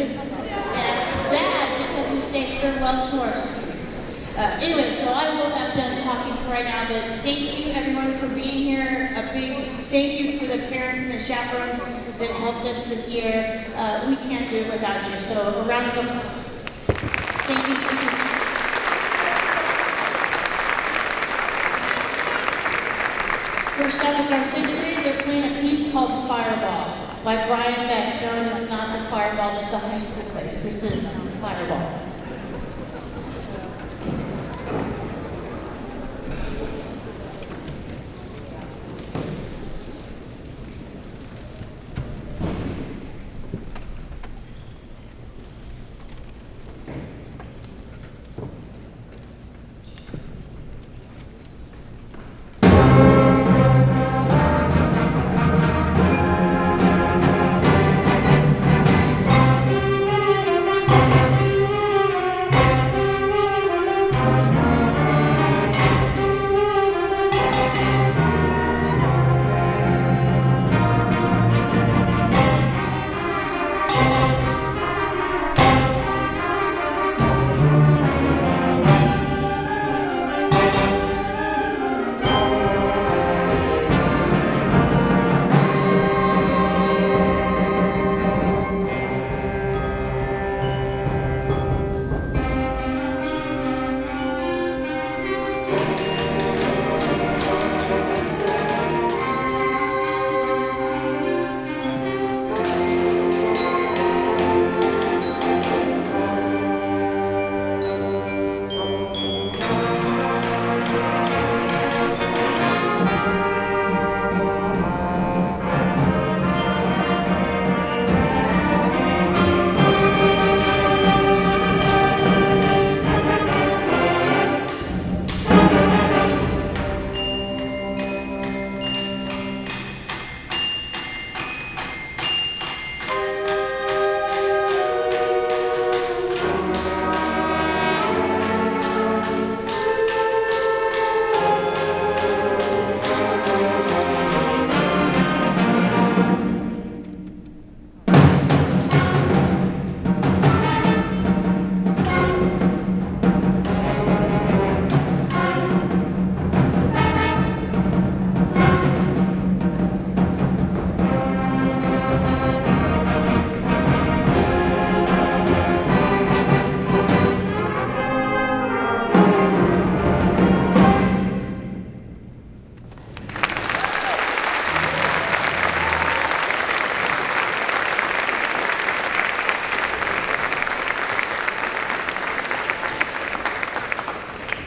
because, and bad because we say farewell to our seniors. Anyway, so I will have done talking for right now, but thank you everyone for being here. A big thank you for the parents and the chaperones that helped us this year. We can't do it without you, so a round of applause. Thank you. First up is our 6th grade. They're playing a piece called Fireball by Brian Beck. No, it is not the fireball that the high school plays. This is Fireball.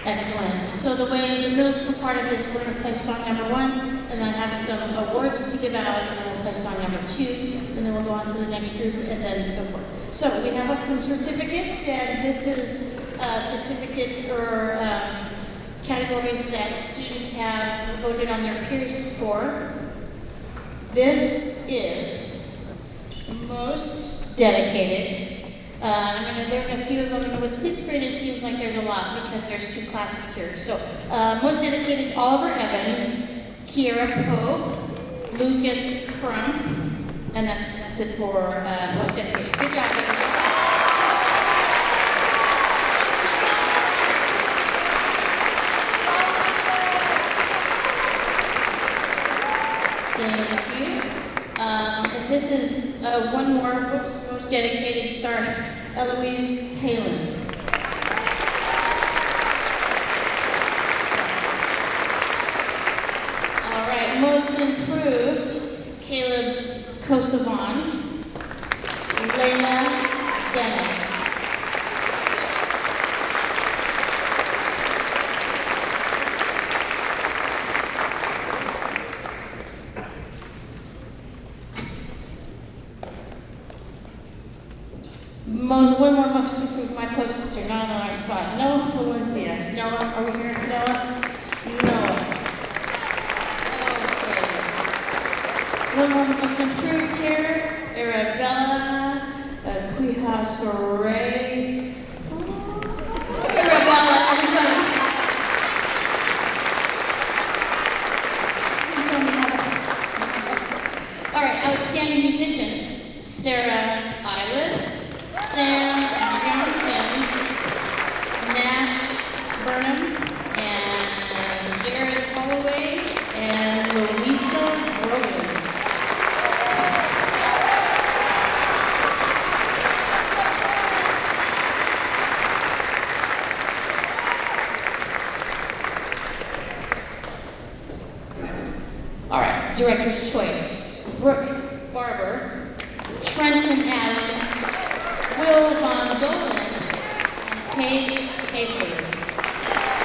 Excellent. So the way the middle school part of this, we're going to play song number 1, and then I have some awards to give out, and then we'll play song number 2, and then we'll go on to the next group, and then so forth. So we have some certificates, and this is certificates or categories that students have voted on their peers for. This is most dedicated. There's a few of them, and with 6th grade it seems like there's a lot because there's 2 classes here. So, most dedicated, Oliver Evans, Kiera Pope, Lucas Crump, and that's it for most dedicated. Good job, everyone. Thank you. And this is one more, most dedicated, sorry, Eloise Palin. All right, most improved, Caleb Kosovan, Layla Dennis. One more most improved. My post-its are not on my spot. Noah Valencia. Noah, are we here? Noah? Noah. Okay. One more most improved here. Arabella Quijasore. Arabella, everybody. Tell me how that's. All right, outstanding musician. Sarah Ilis. Director's choice: Brooke Barber, Trenton Adams, Will Von Dolan, and Paige Hayford.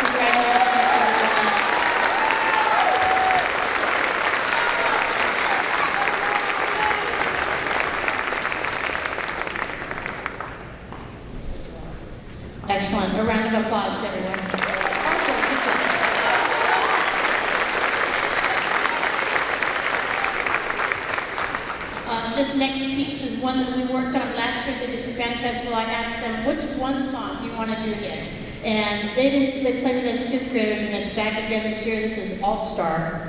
Congratulations, everyone. Excellent. A round of applause, everyone. This next piece is one that we worked on last year at the District Band Festival. I asked them, which one song do you want to do again? And they played it as 5th graders, and it's back again this year. This is All Star.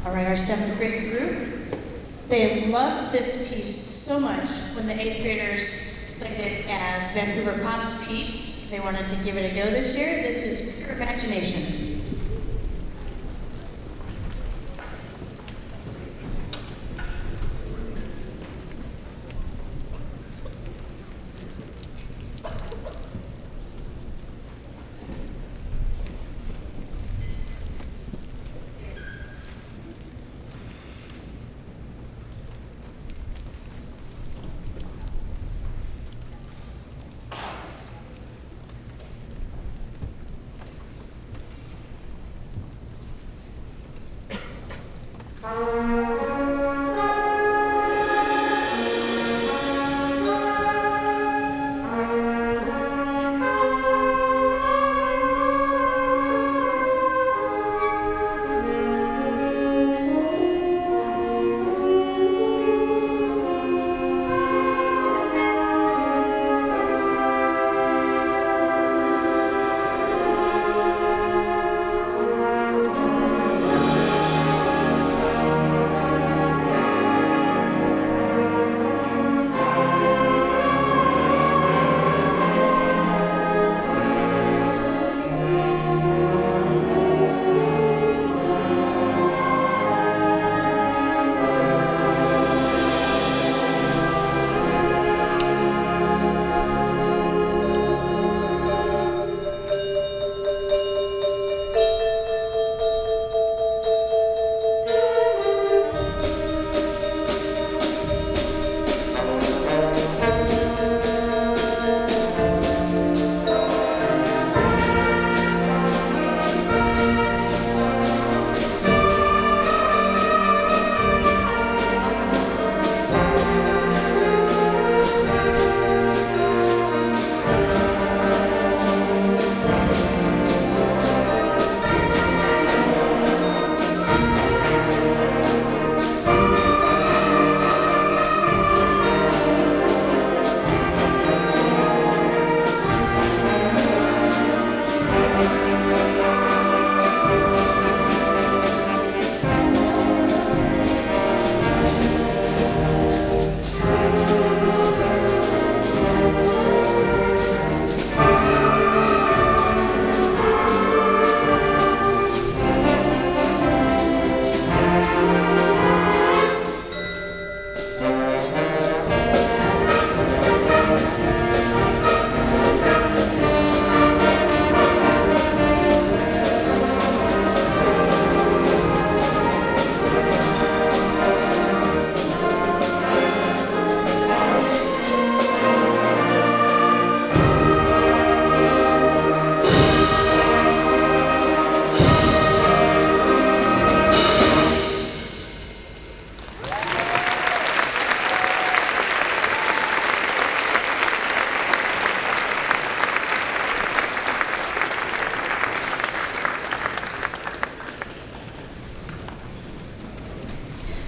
All right, our seventh grade group, they loved this piece so much when the eighth graders played it as Vancouver Pop's piece. They wanted to give it a go this year. This is Pure Imagination.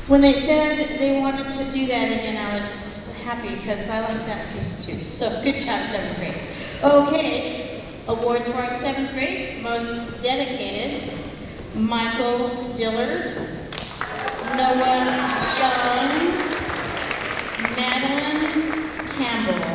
When they said they wanted to do that again, I was happy because I like that piece too. So good job, seventh grade. Okay, awards for our seventh grade. Most dedicated, Michael Dillard, Noah Young, Madeline Campbell.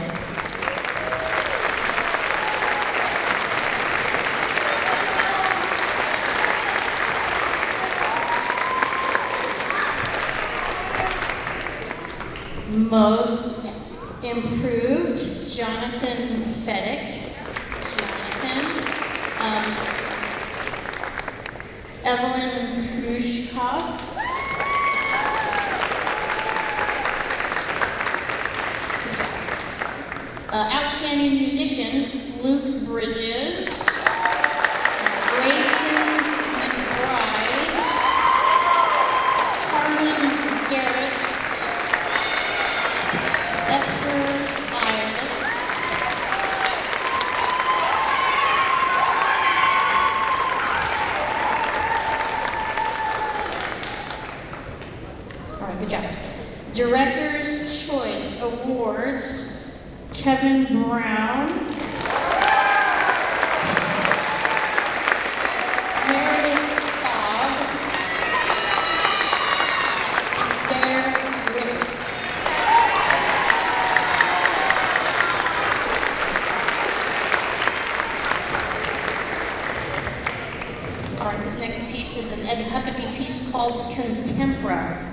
Most improved, Jonathan Fedek. Evelyn Krushkov. Outstanding musician, Luke Bridges. Grayson McBride. Carmen Garrett. Esther Iris. All right, good job. Director's Choice Awards, Kevin Brown. Meredith Fogg. piece is an Ed Huckabee piece called Contempora.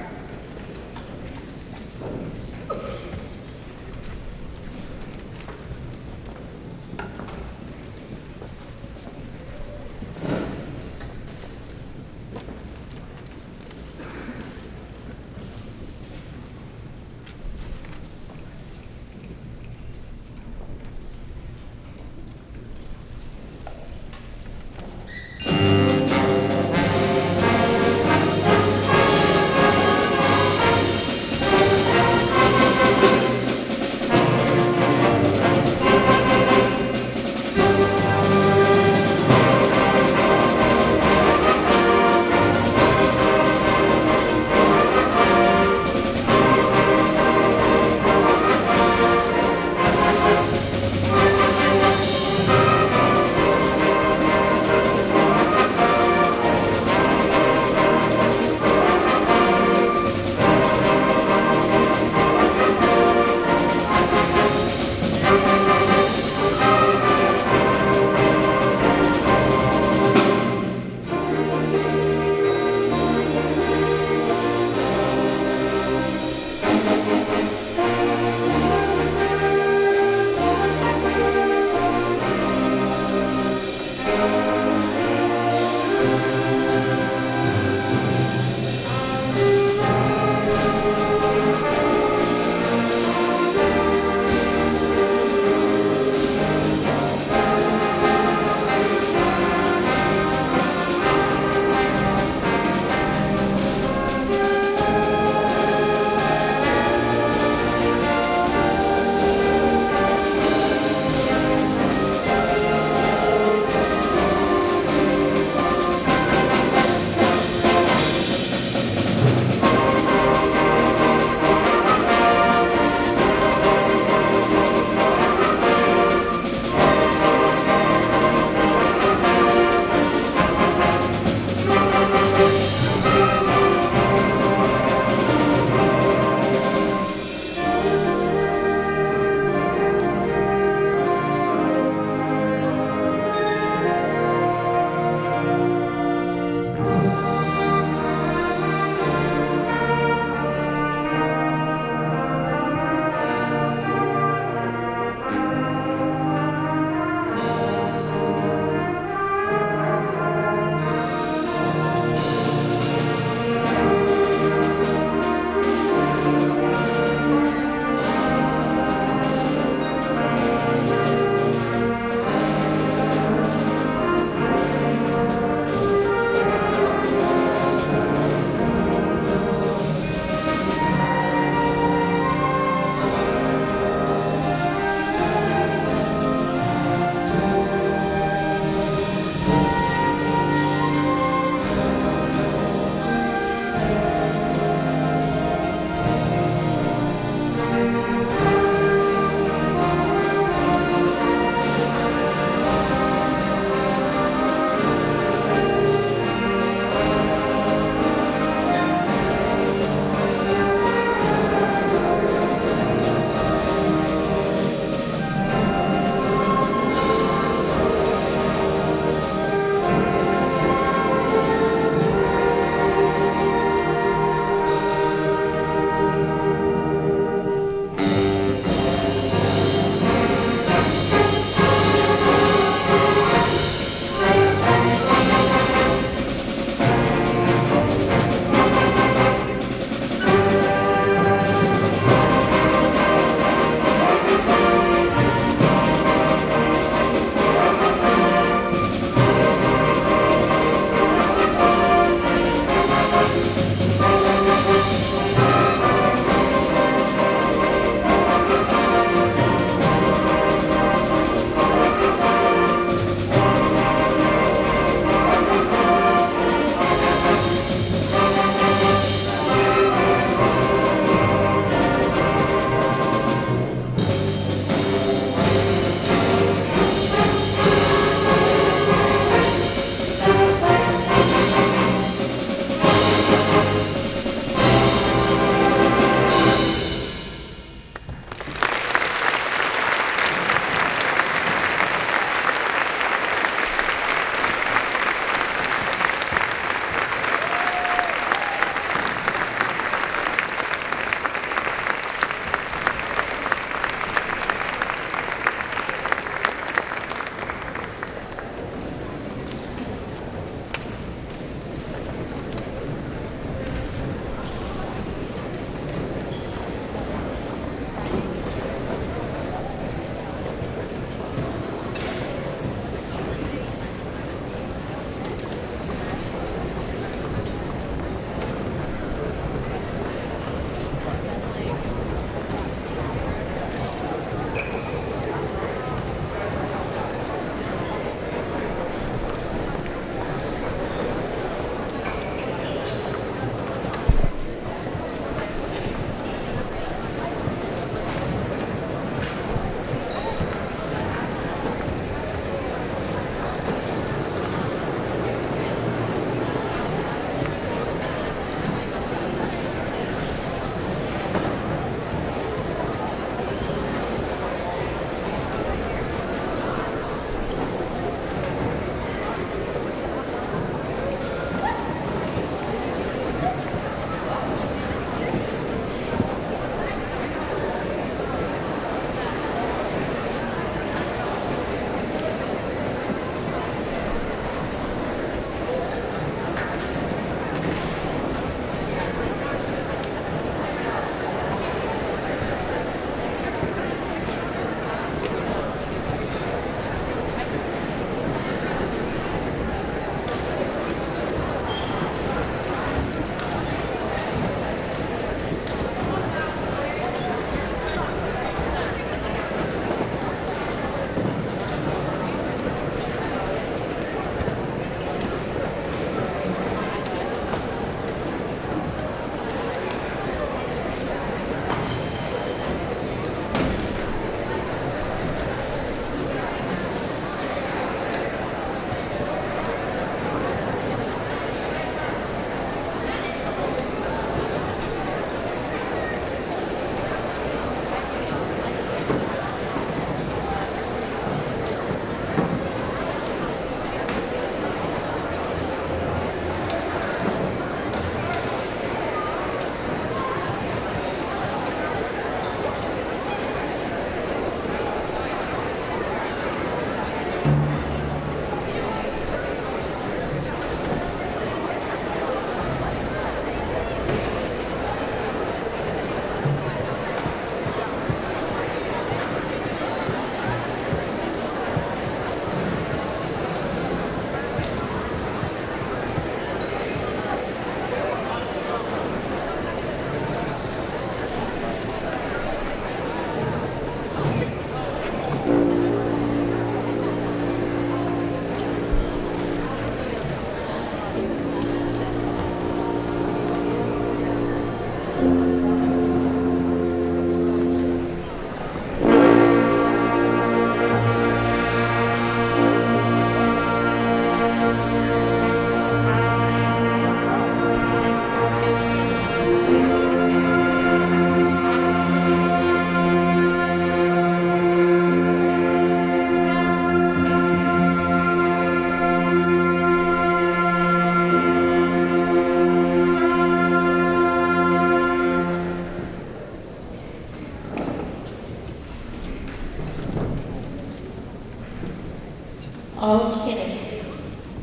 No kidding.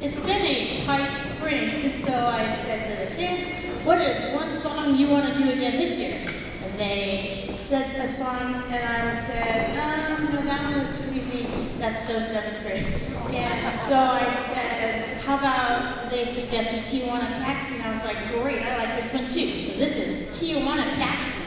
It's been a tight spring, so I said to the kids, what is one song you want to do again this year? And they said a song, and I said, no, that one was too easy. That's so 7th grade. And so I said, how about they suggested Tijuana Taxi? And I was like, great, I like this one too. So this is Tijuana Taxi.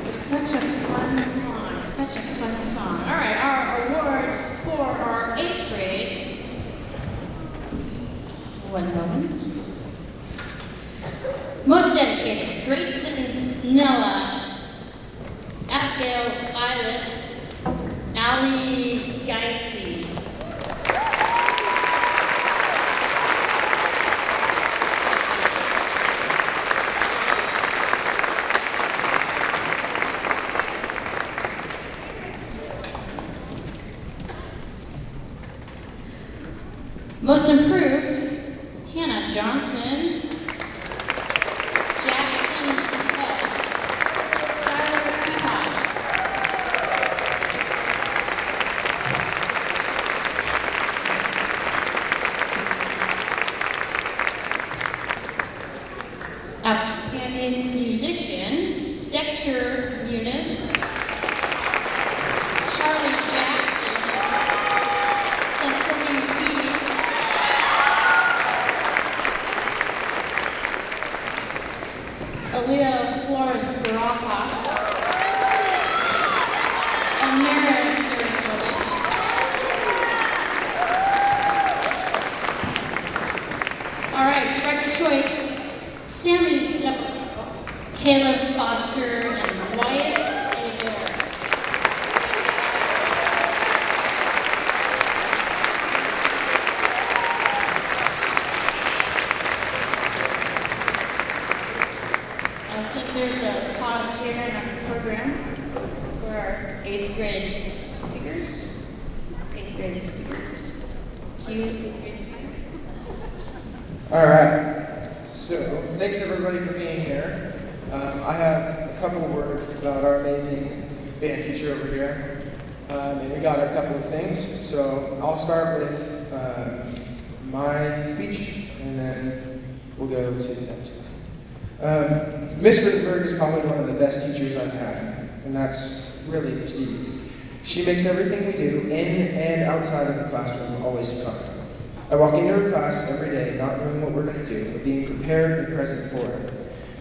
Such a fun song, such a fun song. All right, our awards for our 8th grade. One moment. Most dedicated, Grayson Nella, Abigail Ilis, Ali Geisy. Most improved, Hannah Johnson, Jackson Head, Skylar Peacock. Outstanding musician, Dexter Muniz, Charlie Jackson, Cecily B. Aaliyah Flores Barajas, Amira Saraswati, all right, director choice, Sammy Depp, Caleb Foster, and Wyatt Aguirre. I think there's a pause here in our program for our 8th grade speakers. 8th grade speakers. Cue 8th grade speaker. All right. So, thanks everybody for being here. I have a couple of words about our amazing band teacher over here. And we got a couple of things. So, I'll start with my speech, and then we'll go to that. Miss Rittenberg is probably one of the best teachers I've had, and that's really mischievous. She makes everything we do, in and outside of the classroom, always fun. I walk into her class every day not knowing what we're going to do, but being prepared and present for it.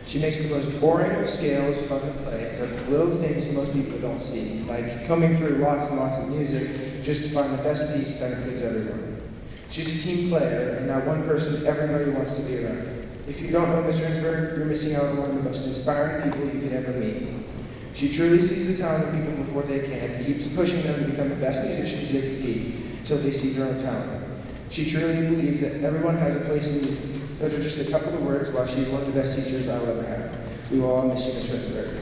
She makes the most boring of scales fun to play, and does the little things most people don't see, like combing through lots and lots of music just to find the best piece that includes everyone. She's a team player, and that one person everybody wants to be around. If you don't know Miss Rittenberg, you're missing out on one of the most inspiring people you could ever meet. She truly sees the talent in people before they can, and keeps pushing them to become the best musicians they can be, until they see their own talent. She truly believes that everyone has a place in music. Those are just a couple of words why she's one of the best teachers I will ever have. We will all miss you, Miss Rittenberg.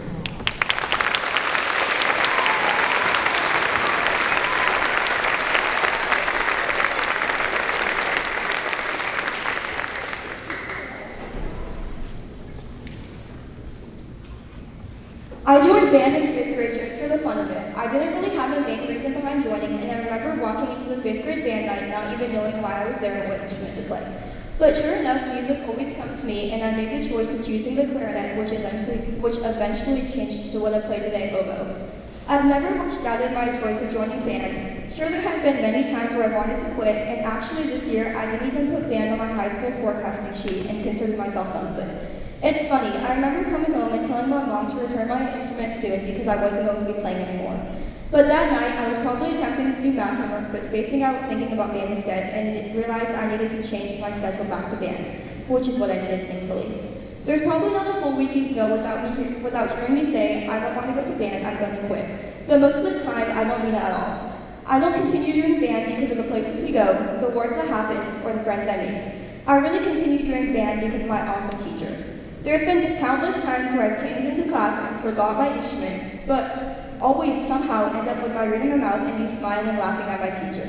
I joined band in 5th grade just for the fun of it. I didn't really have a main reason behind joining, and I remember walking into the 5th grade band night not even knowing why I was there and what instrument to play. But sure enough, music always comes to me, and I made the choice of choosing the clarinet, which eventually changed to what I play today, oboe. I've never much doubted my choice of joining band. Sure, there has been many times where I wanted to quit, and actually this year I didn't even put band on my high school forecasting sheet and considered myself done with it. It's funny, I remember coming home and telling my mom to return my instrument soon because I wasn't going to be playing anymore. But that night, I was probably attempting to do math homework, but spacing out thinking about band instead, and realized I needed to change my schedule back to band, which is what I did, thankfully. There's probably not a full week you can go without hearing me say, I don't want to go to band, I'm going to quit. But most of the time, I don't mean it at all. I don't continue doing band because of the places we go, the awards that happen, or the friends I meet. I really continue doing band because of my awesome teacher. There's been countless times where I've came into class and forgot my instrument, but always somehow end up with my reed in my mouth and me smiling and laughing at my teacher.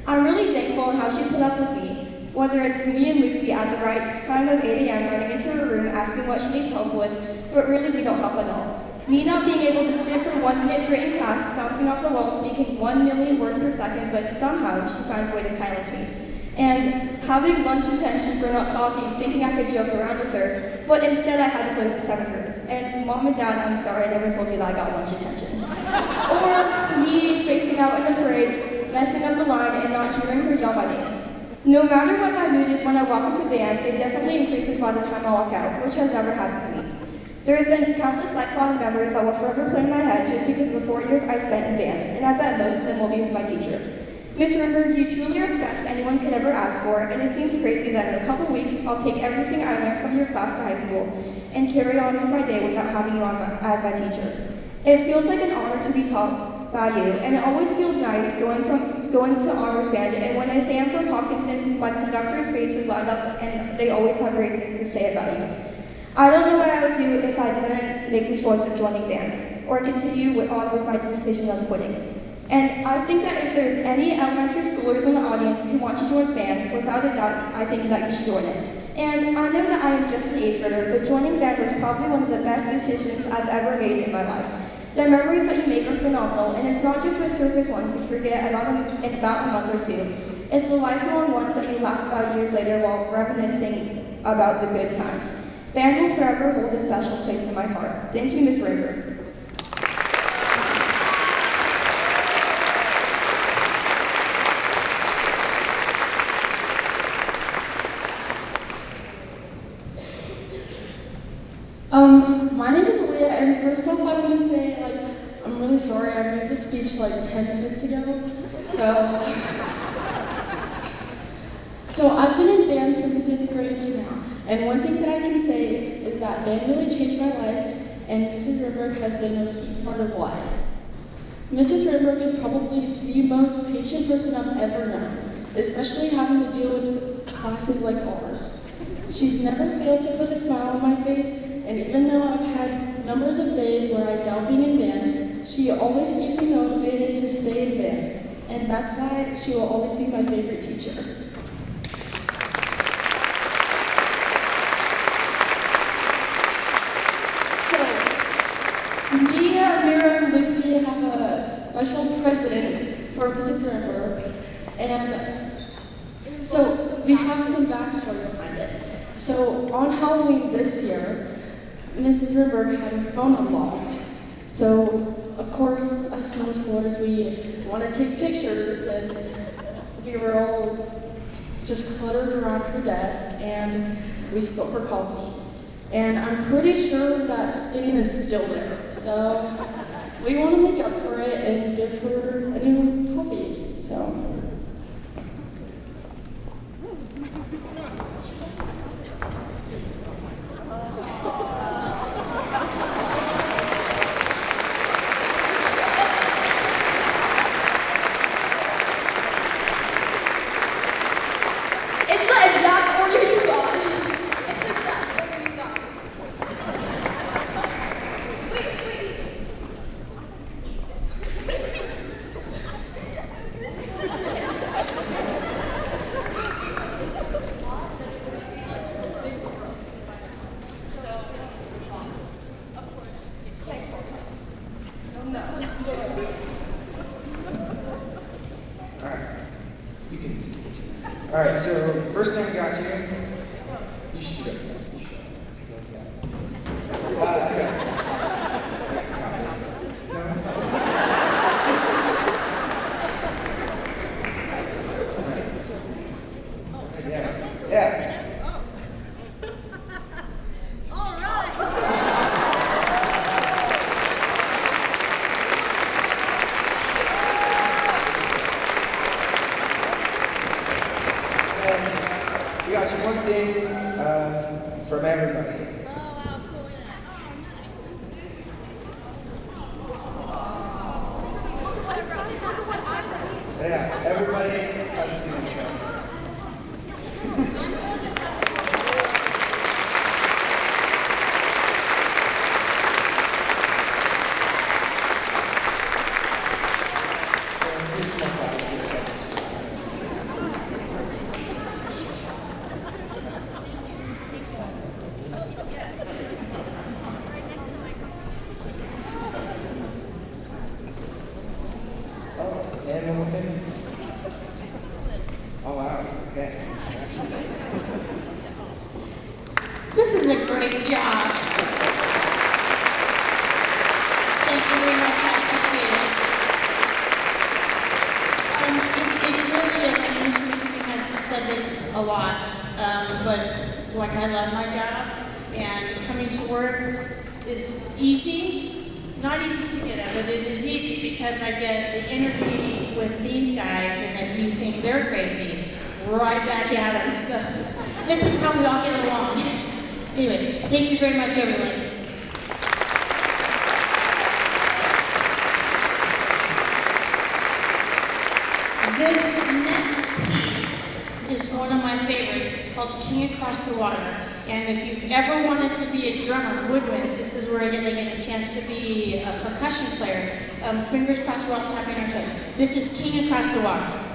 I'm really thankful in how she put up with me, whether it's me and Lucy at the right time of 8 a.m. running into her room asking what she needs help with, but really we don't help at all. Me not being able to sit for 1 minute straight in class, bouncing off the walls, speaking 1 million words per second, but somehow she finds a way to silence me. And having lunch detention for not talking, thinking I could joke around with her, but instead I had to play with the 7th graders. And Mom and Dad, I'm sorry I never told you that I got lunch detention. Or me spacing out in the parades, messing up the line, and not hearing her yell my name. No matter what my mood is when I walk into band, it definitely increases by the time I walk out, which has never happened to me. There has been countless lifelong memories that will forever play in my head just because of the 4 years I spent in band, and I bet most of them will be with my teacher. Miss Rittenberg, you truly are the best anyone could ever ask for, and it seems crazy that in a couple weeks I'll take everything I learned from your class to high school and carry on with my day without having you on as my teacher. It feels like an honor to be taught by you, and it always feels nice going to honors band, and when I say I'm from Hockinson, my conductor's faces light up and they always have great things to say about you. I don't know what I would do if I didn't make the choice of joining band, or continue on with my decision of quitting. And I think that if there's any elementary schoolers in the audience who want to join band, without a doubt, I think that you should join it. And I know that I am just an 8th grader, but joining band was probably one of the best decisions I've ever made in my life. The memories that you make are phenomenal, and it's not just the surface ones you forget in about a month or two. It's the lifelong ones that you laugh about years later while reminiscing about the good times. Band will forever hold a special place in my heart. Thank you, Ms. Rittenberg. My name is Aaliyah, and first off I want to say, I'm really sorry I made this speech 10 minutes ago. So I've been in band since 5th grade to now, and one thing that I can say is that band really changed my life, and Mrs. Rittenberg has been a key part of why. Mrs. Rittenberg is probably the most patient person I've ever known, especially having to deal with classes like ours. She's never failed to put a smile on my face, and even though I've had numbers of days where I doubt being in band, she always keeps me motivated to stay in band. and that's why she will always be my favorite teacher. So, me, Mira, and Lucy have a special president for Mrs. Renberg, and so we have some backstory behind it. So on Halloween this year, Mrs. Renberg had her phone unlocked. So of course, us middle schoolers, we want to take pictures, and we were all just cluttered around her desk, and we spilled her coffee. And I'm pretty sure that stain is still there. So we want to make up for it and give her a new coffee. So. It's the exact order you got. It's the exact order you got. Wait. Alright. You can. Alright, so first thing I got you. You should go. You should go. Okay. Coffee. No? Alright. Yeah. We got you one thing from everybody. Yeah, everybody has a signature. Here's some flowers for the judges. And one more thing. Oh wow, okay. This is a great job. Thank you very much, I appreciate it. It really is, I know Mr. McKinney has said this a lot, but like I love my job, and coming to work is easy. Not easy to get at, but it is easy because I get the energy with these guys, and if you think they're crazy, right back at them. So this is how we all get along. Anyway, thank you very much, everyone. This next piece is one of my favorites. It's called King Across the Water. And if you've ever wanted to be a drummer, woodwinds, this is where you're going to get a chance to be a percussion player. Fingers crossed, we're all tapping our toes. This is King Across the Water.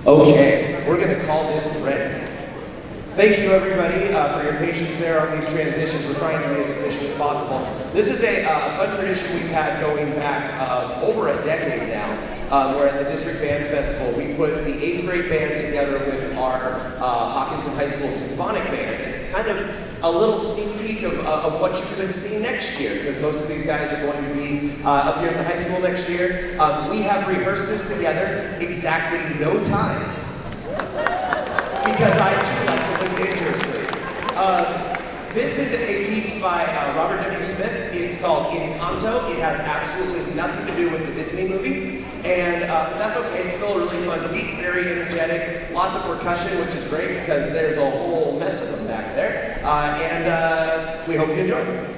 Okay, we're gonna call this ready. Thank you everybody for your patience there on these transitions. We're trying to be as efficient as possible. This is a fun tradition we've had going back over a decade now, where at the District Band Festival we put the 8th grade band together with our Hockinson High School Symphonic band, and it's kind of a little sneak peek of what you could see next year, because most of these guys are going to be up here in the high school next year. We have rehearsed this together exactly no times, because I too like to live dangerously. This is a piece by Robert W. Smith. It's called Encanto. It has absolutely nothing to do with the Disney movie, and that's okay. It's still a really fun piece, very energetic, lots of percussion, which is great because there's a whole mess of them back there, and we hope you enjoy.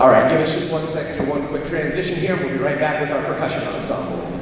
All right, give us just 1 second to one quick transition here. We'll be right back with our percussion ensemble.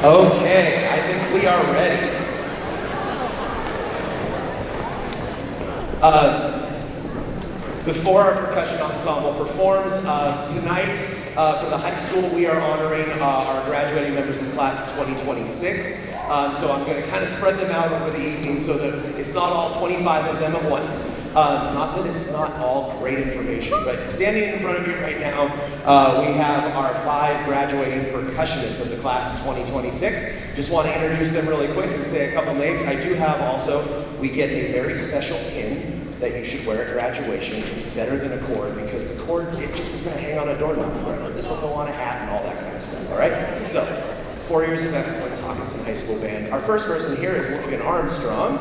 Okay, I think we are ready. Before our percussion ensemble performs tonight for the high school, we are honoring our graduating members in class of 2026. So I'm going to kind of spread them out over the evening so that it's not all 25 of them at once. Not that it's not all great information, but standing in front of you right now, we have our 5 graduating percussionists of the class of 2026. Just want to introduce them really quick and say a couple names. I do have also, we get a very special pin that you should wear at graduation. It's better than a cord because the cord, it just is going to hang on a doorknob forever. This will go on a hat and all that kind of stuff, all right? So, 4 years of excellence, Hockinson High School Band. Our first person here is Logan Armstrong.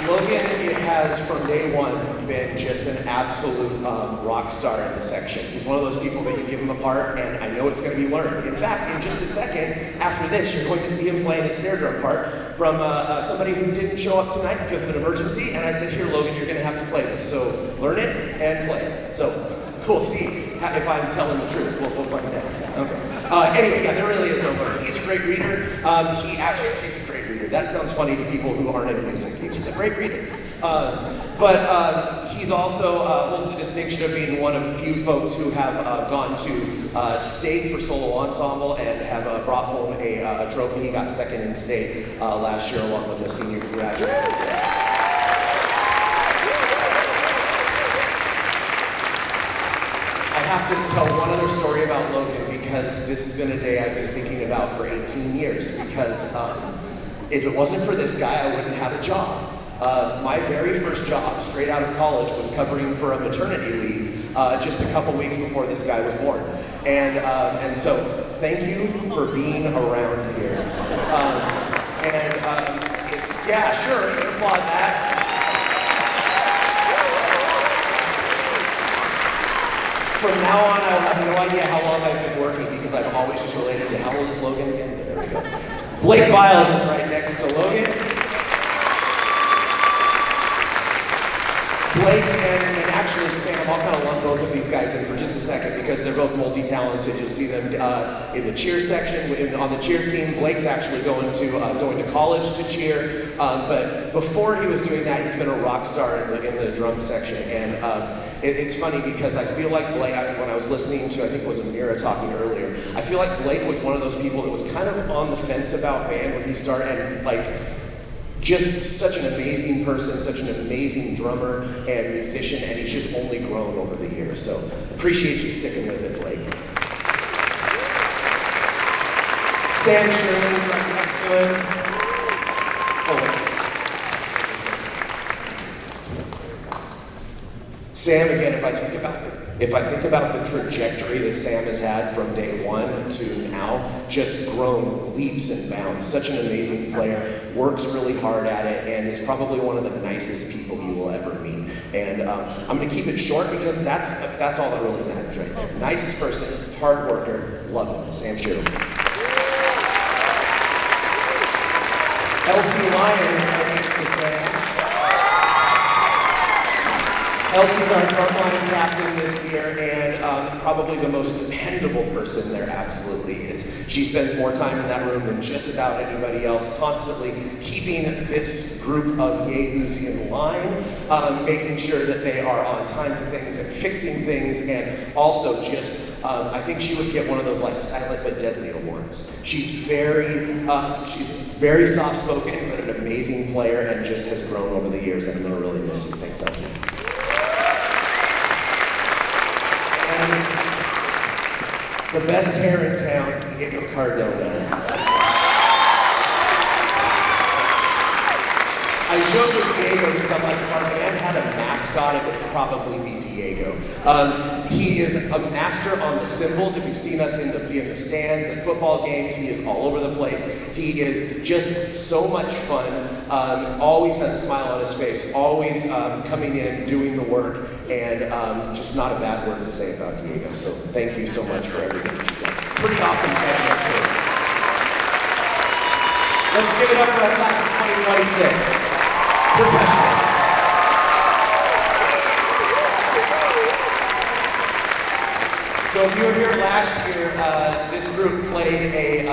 Logan has, from day one, been just an absolute rock star in the section. He's one of those people that you give him a part, and I know it's going to be learned. In fact, in just a second, after this, you're going to see him playing a snare drum part from somebody who didn't show up tonight because of an emergency, and I said, here, Logan, you're going to have to play this. So learn it and play it. So we'll see if I'm telling the truth. We'll find out. Okay. Anyway, yeah, there really is no learning. He's a great reader. He's a great reader. That sounds funny to people who aren't into music. He's just a great reader. But he's also holds the distinction of being one of the few folks who have gone to state for solo ensemble and have brought home a trophy. He got second in state last year along with the senior graduates. I have to tell one other story about Logan because this has been a day I've been thinking about for 18 years because if it wasn't for this guy, I wouldn't have a job. My very first job, straight out of college, was covering for a maternity leave just a couple weeks before this guy was born. And so, thank you for being around here. Yeah, sure, you can applaud that. From now on, I'll have no idea how long I've been working because I've always just related to how old is Logan again? There we go. Blake Viles is right next to Logan. Blake and actually Sam, I'll kind of lump both of these guys in for just a second because they're both multi-talented. You'll see them in the cheer section, on the cheer team. Blake's actually going to college to cheer, but before he was doing that, he's been a rock star in the drum section. And it's funny because I feel like Blake, when I was listening to, I think it was Amira talking earlier, I feel like Blake was one of those people that was kind of on the fence about band when he started, and like, just such an amazing person, such an amazing drummer and musician, and he's just only grown over the years. So appreciate you sticking with it, Blake. Sam Sherman, right next to him. Sam, again, if I think about the trajectory that Sam has had from day one to now, just grown leaps and bounds. Such an amazing player, works really hard at it, and is probably one of the nicest people you will ever meet. And I'm going to keep it short because that's all that really matters right there. Nicest person, hard worker, love him. Sam Sherman. Elsie Lyon right next to Sam. Elsie's our drumline captain this year, and probably the most dependable person there absolutely is. She spends more time in that room than just about anybody else, constantly keeping this group of yahoos in line, making sure that they are on time for things and fixing things, and also just, I think she would get one of those like silent but deadly awards. She's very soft-spoken, but an amazing player, and just has grown over the years, and I'm gonna really miss you. Thanks, Elsie. The best hair in town, Diego Cardona. I joke with Diego because I'm like, if our band had a mascot, it would probably be Diego. He is a master on the cymbals. If you've seen us in the stands at football games, he is all over the place. He is just so much fun. Always has a smile on his face. Always coming in, doing the work, and just not a bad word to say about Diego. So thank you so much for everything that you've done. Pretty awesome band too. Let's give it up for our class of 2026. Percussionists. So if you were here last year, this group played a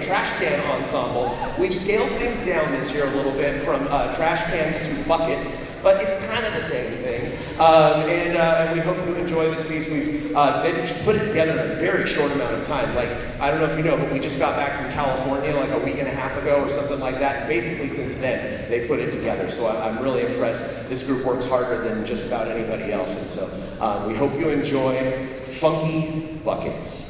trash can ensemble. We've scaled things down this year a little bit from trash cans to buckets, but it's kind of the same thing. And we hope you enjoy this piece. They just put it together in a very short amount of time. Like, I don't know if you know, but we just got back from California like a week and a half ago or something like that. And basically since then, they put it together. So I'm really impressed. This group works harder than just about anybody else. And so we hope you enjoy Funky Buckets.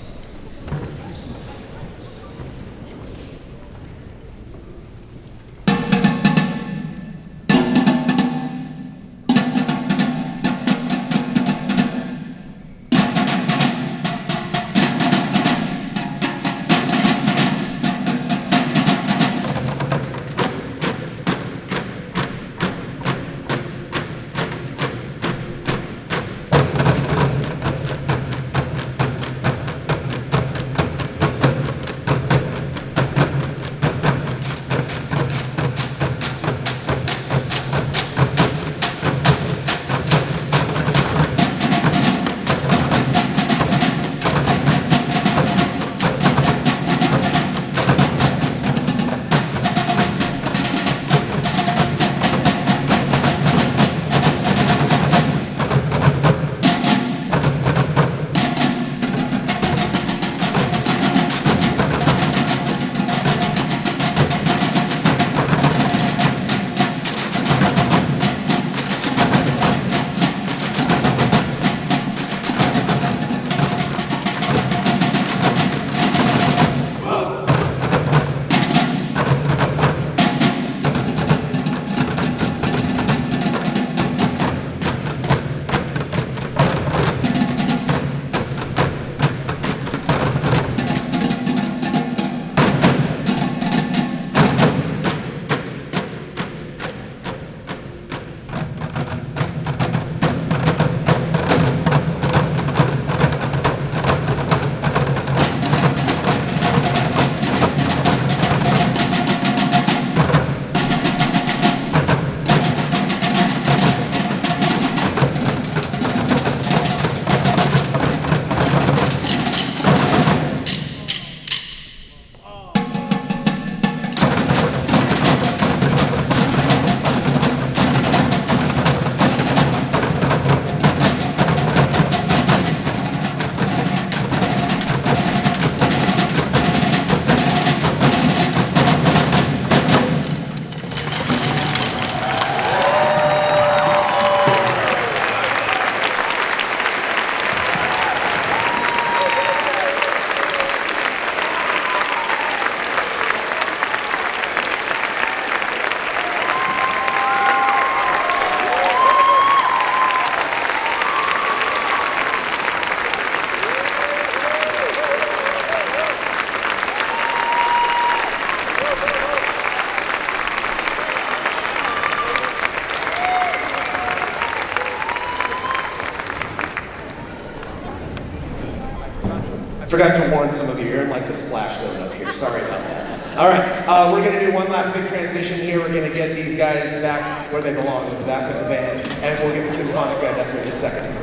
Forgot to warn some of you, you're in like the splash zone up here. Sorry about that. All right, we're going to do one last big transition here. We're going to get these guys back where they belong, in the back of the band, and we'll get the Symphonic band up here in just a second.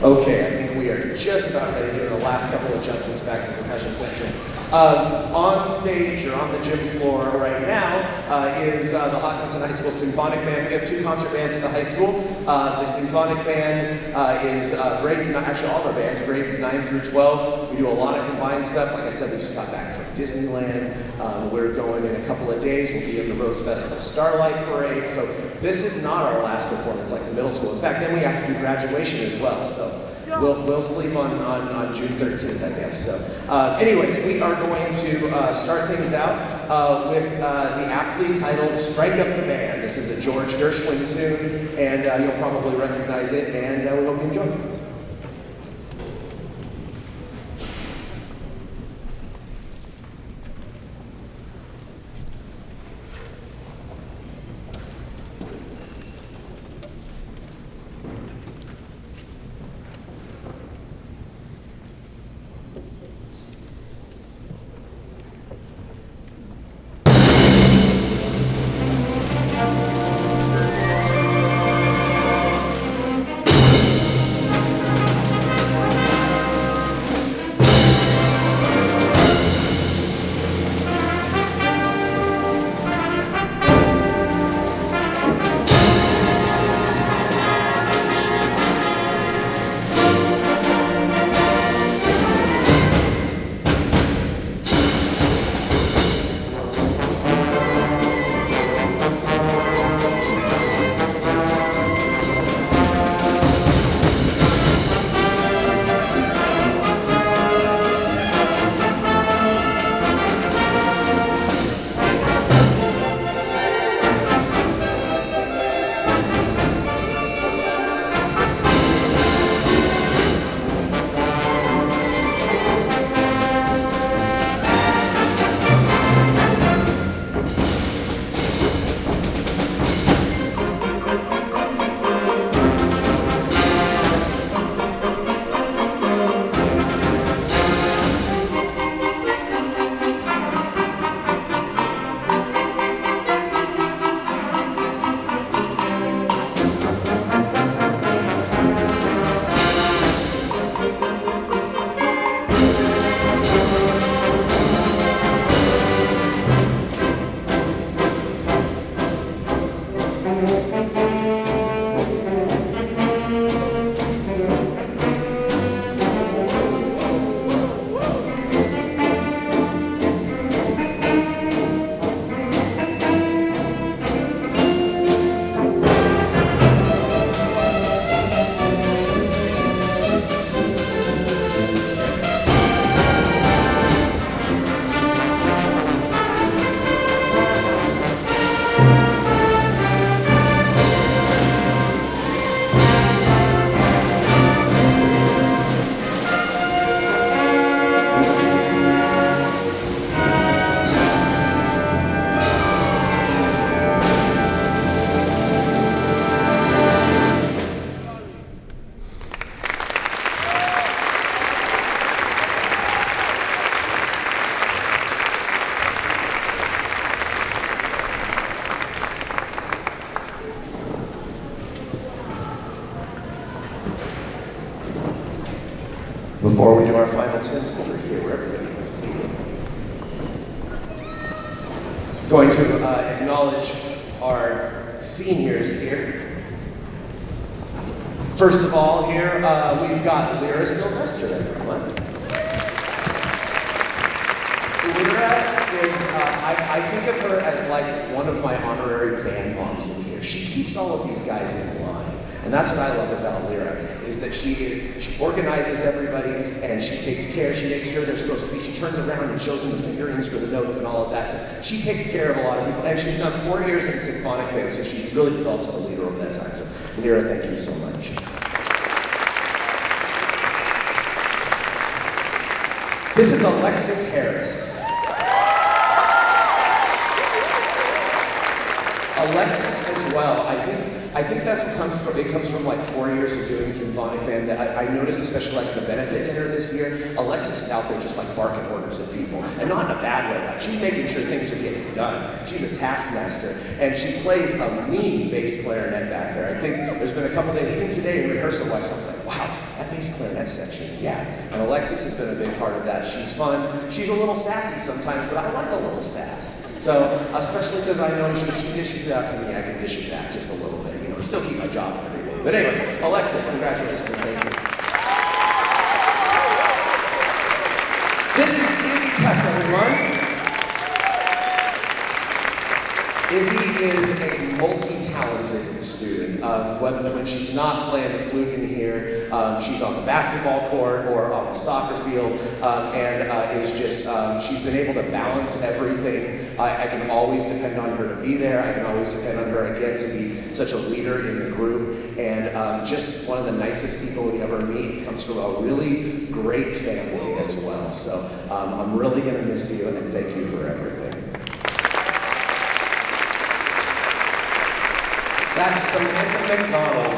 Okay, I think we are just about ready to do the last couple of adjustments back in the percussion section. On stage or on the gym floor right now is the Hockinson High School Symphonic Band. We have 2 concert bands at the high school. The Symphonic Band is grades, actually all of our bands, grades 9 through 12. We do a lot of combined stuff. Like I said, we just got back from Disneyland. We're going in a couple of days. We'll be in the Rose Festival Starlight Parade. So this is not our last performance like the middle school. In fact, then we have to do graduation as well. So we'll sleep on June 13th, I guess. So anyways, we are going to start things out with the aptly titled Strike Up the Band. This is a George Gershwin tune, and you'll probably recognize it, and we hope you enjoy it. Before we do our final tune, over here where everybody can see it. Going to acknowledge our seniors here. First of all, here we've got Lyra Sylvester, everyone. Lyra is, I think of her as like one of my honorary band moms in here. She keeps all of these guys in line. And that's what I love about Lyra, is that she organizes everybody and she takes care, she makes sure they're supposed to be, she turns around and shows them the fingerings for the notes and all of that. So she takes care of a lot of people, and she's done 4 years in the Symphonic Band, so she's really developed as a leader over that time. So Lyra, thank you so much. This is Alexis Harris. Alexis as well, I think that's what comes from, it comes from like 4 years of doing Symphonic Band. That I noticed, especially like the benefit dinner this year, Alexis is out there just like barking orders at people. And not in a bad way, like she's making sure things are getting done. She's a taskmaster, and she plays a mean bass clarinet back there. I think there's been a couple days, even today in rehearsal, I was like, wow, that that bass clarinet section, yeah. And Alexis has been a big part of that. She's fun. She's a little sassy sometimes, but I like a little sass. So, especially because I know if she dishes it out to me, I can dish it back just a little bit, and still keep my job every day. But anyways, Alexis, congratulations and thank you. This is Izzy Cuts, everyone. Izzy is a multi-talented student. When she's not playing the flute in here, she's on the basketball court or on the soccer field, and is just, she's been able to balance everything. I can always depend on her to be there. I can always depend on her, again, to be such a leader in the group, and just one of the nicest people you ever meet. Comes from a really great family as well. So I'm really going to miss you, and thank you for everything. That's Samantha McDonald.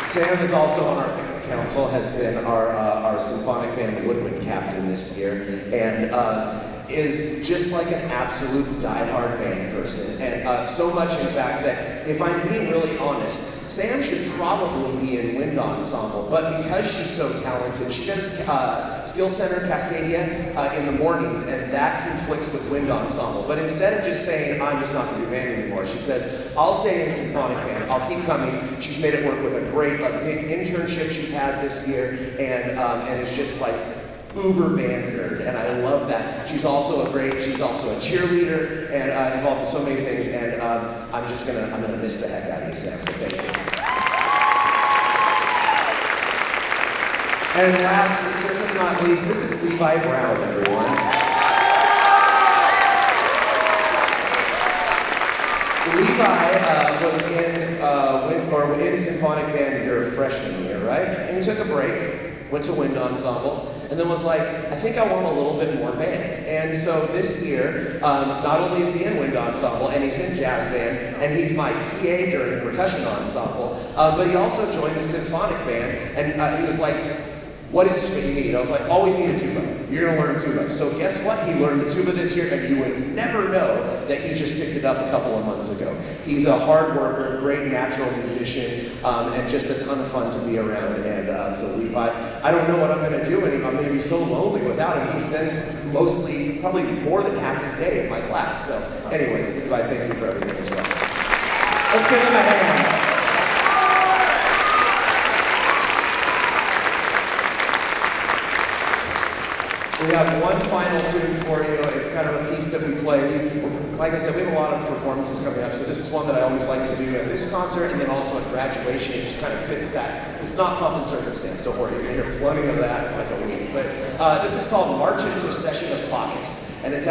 Sam is also on our band council, has been our symphonic band woodwind captain this year, and is just like an absolute diehard band person. And so much, in fact, that if I'm being really honest, Sam should probably be in wind ensemble, but because she's so talented, she does Skill Center Cascadia in the mornings, and that conflicts with wind ensemble. But instead of just saying, I'm just not going to do band anymore, she says, I'll stay in symphonic band, I'll keep coming. She's made it work with a great, big internship she's had this year, and it's just like, uber band nerd, and I love that. She's also a cheerleader, and involved in so many things, and I'm gonna miss the heck out of you, Sam, so thank you. And last, and certainly not least, this is Levi Brown, everyone. Levi was in symphonic band your freshman year, right? And he took a break, went to wind ensemble, and then was like, I think I want a little bit more band. And so this year, not only is he in wind ensemble, and he's in jazz band, and he's my TA during percussion ensemble, but he also joined the symphonic band, and he was like, what instrument do you need? I was like, always need a tuba. You're gonna learn tuba. So guess what? He learned the tuba this year, and you would never know that he just picked it up a couple of months ago. He's a hard worker, great natural musician, and just a ton of fun to be around. And so Levi, I don't know what I'm gonna do, and I'm gonna be so lonely without him. He spends probably more than half his day in my class. So anyways, Levi, thank you for everything as well. Let's give him a hand. We have one final tune for you. It's kind of a piece that we play. Like I said, we have a lot of performances coming up, so this is one that I always like to do at this concert, and then also at graduation. It just kind of fits that. It's not pomp and circumstance, don't worry. You're going to hear plenty of that in like a week. But this is called March and Procession of Bacchus, and it's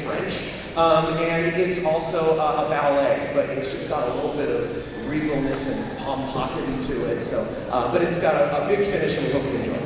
French, and it's also a ballet, but it's just got a little bit of regalness and pomposity to it. So, but it's got a big finish, and we hope you enjoy it.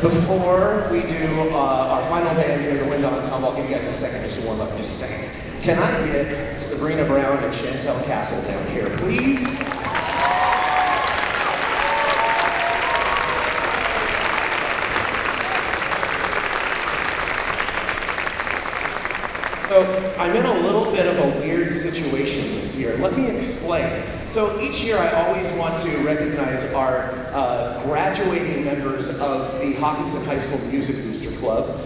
Before we do our final band here, the Wind Ensemble, I'll give you guys a second just to warm up in just a second. Can I get Sabrina Brown and Chantel Castle down here, please? So I'm in a little bit of a weird situation this year. Let me explain. So each year I always want to recognize our graduating members of the Hockinson High School Music Booster Club.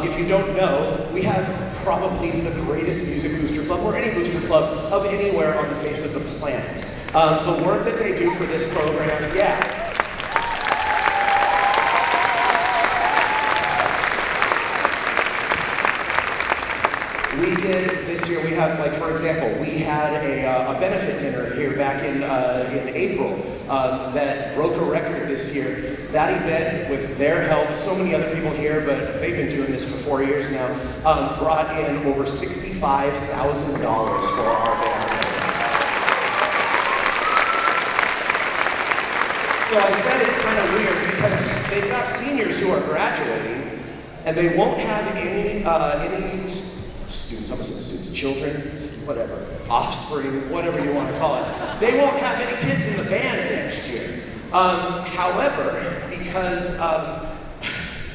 If you don't know, we have probably the greatest music booster club, or any booster club, of anywhere on the face of the planet. The work that they do for this program, yeah. We did, this year we had, like for example, we had a benefit dinner here back in April that broke a record this year. That event, with their help, so many other people here, but they've been doing this for 4 years now, brought in over $65,000 for our band. So I said it's kind of weird because they've got seniors who are graduating, and they won't have any students, I'm saying students, children, whatever, offspring, whatever you want to call it. They won't have any kids in the band next year. However, because,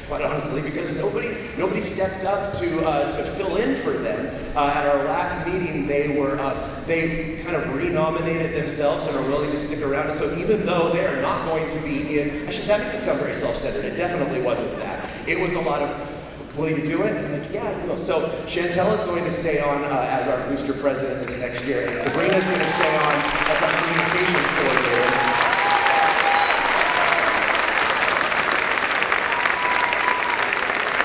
quite honestly, because nobody stepped up to fill in for them. At our last meeting, they kind of renominated themselves and are willing to stick around. And so even though they are not going to be in, that makes it sound very self-centered. It definitely wasn't that. It was a lot of, will you do it? And like, yeah, I will. So Chantel is going to stay on as our booster president this next year, and Sabrina is going to stay on as our communications coordinator.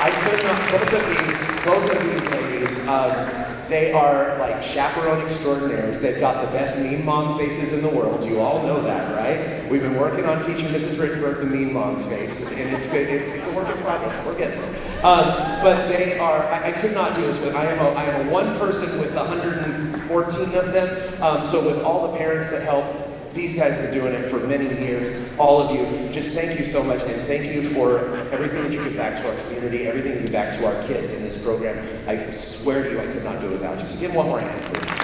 I could not, both of these ladies, they are like chaperone extraordinaires. They've got the best mean mom faces in the world. You all know that, right? We've been working on teaching Mrs. Rittenberg the mean mom face, and it's a work in progress. We're getting there. But they are, I could not do this with, I am a one person with 114 of them. So with all the parents that help, these guys have been doing it for many years. All of you, just thank you so much, and thank you for everything that you give back to our community, everything you give back to our kids in this program. I swear to you, I could not do it without you. So give them one more hand, please.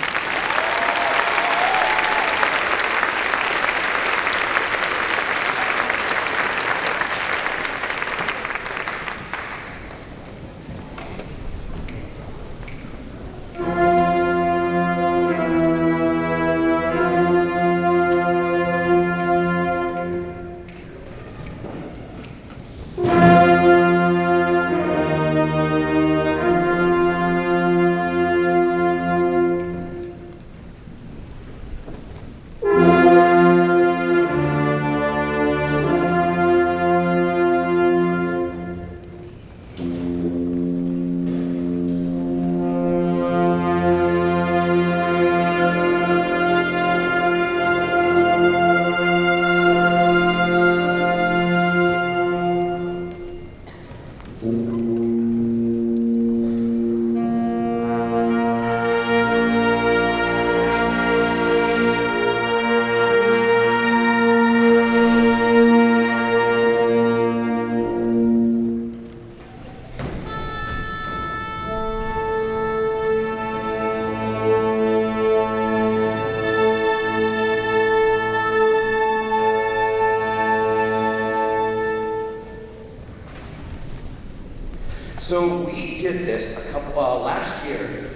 So we did this last year.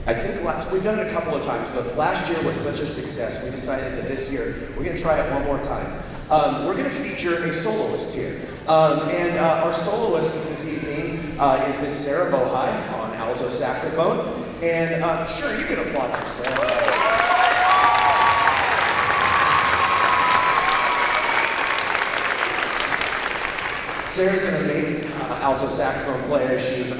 I think we've done it a couple of times, but last year was such a success, we decided that this year we're going to try it one more time. We're going to feature a soloist here. And our soloist this evening is Miss Sarah Bohai on alto saxophone. And sure, you can applaud for Sarah. Sarah's an amazing alto saxophone player. She's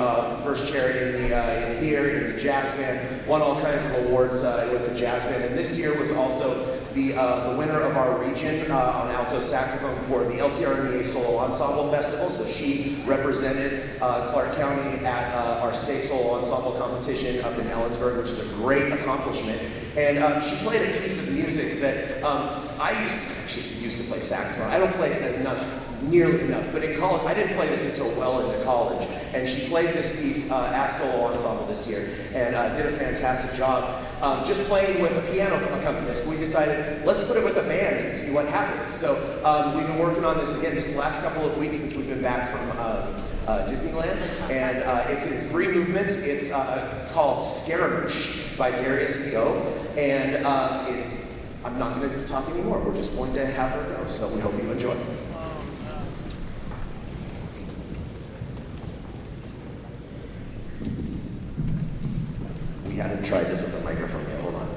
first chair in the jazz band, won all kinds of awards with the jazz band, and this year was also the winner of our region on alto saxophone for the LCRMEA Solo Ensemble Festival. So she represented Clark County at our state solo ensemble competition up in Ellensburg, which is a great accomplishment. And she played a piece of music that I used to play saxophone. I don't play enough nearly enough. But in college, I didn't play this until well into college, and she played this piece at Solo Ensemble this year, and did a fantastic job. Just playing with a piano accompanist, we decided, let's put it with a band and see what happens. So we've been working on this again this last couple of weeks since we've been back from Disneyland, and it's in 3 movements. It's called Scaramouche by Darius P.O., and I'm not going to talk anymore. We're just going to have her go, so we hope you enjoy. We hadn't tried this with a microphone yet. Hold on.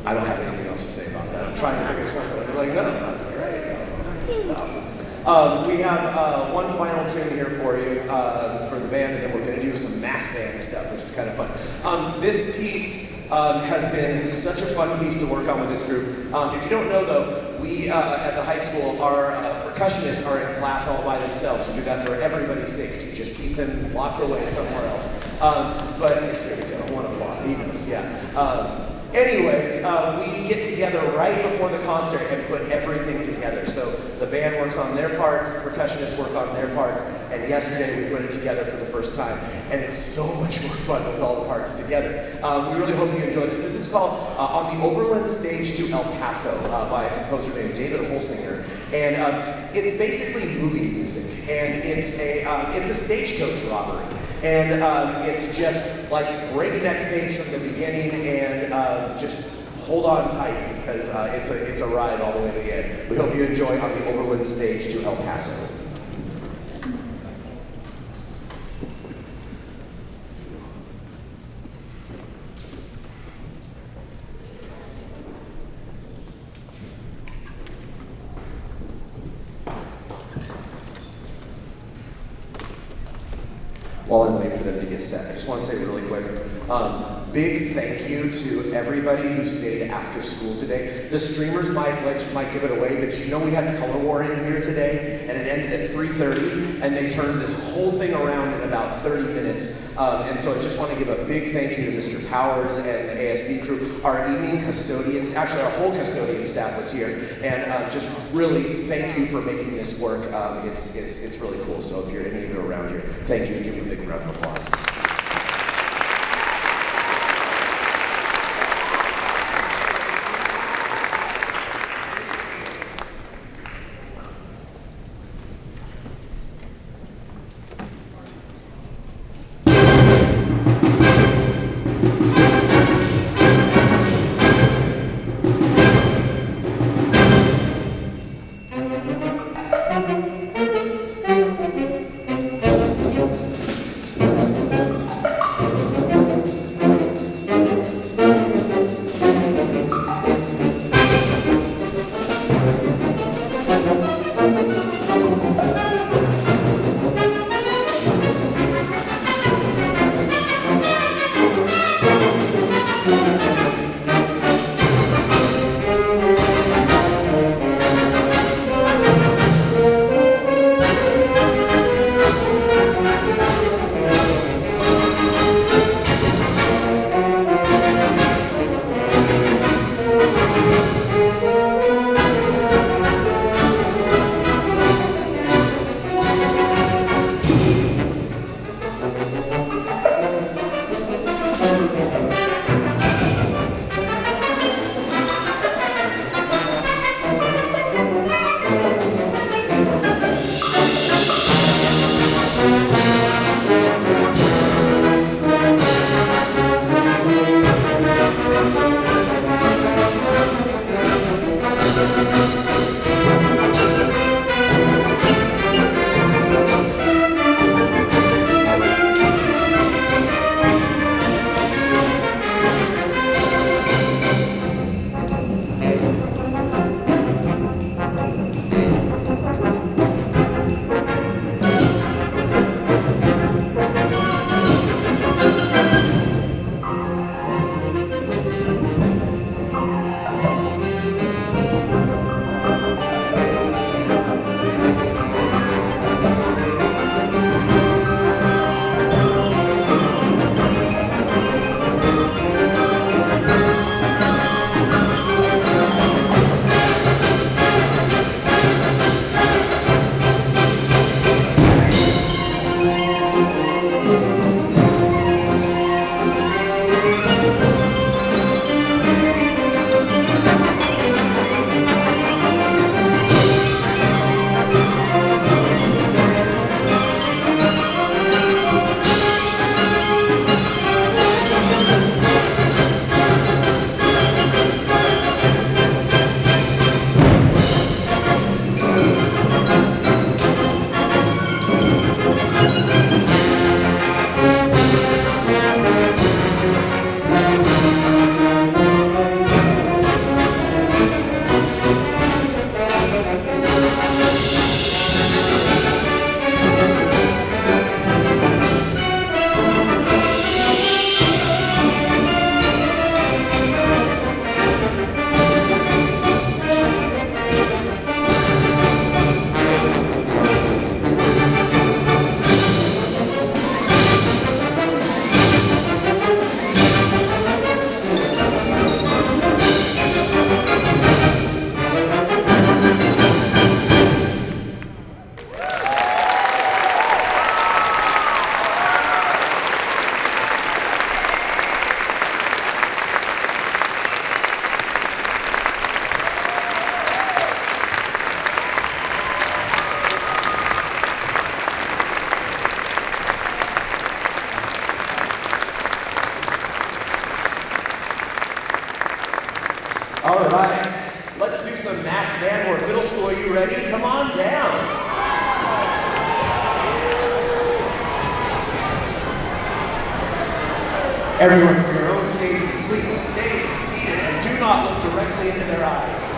I don't have anything else to say about that. I'm trying to think of something. I was like, no, that's great. No. We have one final tune here for you for the band, and then we're going to do some mass band stuff, which is kind of fun. This piece has been such a fun piece to work on with this group. If you don't know, though, we at the high school, our percussionists are in class all by themselves. We do that for everybody's safety. Just keep them locked away somewhere else. But there we go. One applaud. He knows. Yeah. Anyways, we get together right before the concert and put everything together. So the band works on their parts, percussionists work on their parts, and yesterday we put it together for the first time. And it's so much more fun with all the parts together. We really hope you enjoy this. This is called On the Overland Stage to El Paso by a composer named David Holsinger. And it's basically movie music, and it's a stagecoach robbery. And it's just like breakneck pace from the beginning, and just hold on tight because it's a ride all the way to the end. We hope you enjoy On the Overland Stage to El Paso. While I'm waiting for them to get set, I just want to say really quick, big thank you to everybody who stayed after school today. The streamers might give it away, but you know we had color war in here today, and it ended at 3:30, and they turned this whole thing around in about 30 minutes. And so I just want to give a big thank you to Mr. Powers and the ASB crew. Our evening custodians, actually our whole custodian staff was here, and just really thank you for making this work. It's really cool. So if you're any of you around here, thank you, and give me a big round of applause. Everyone, for your own safety, please stay seated and do not look directly into their eyes.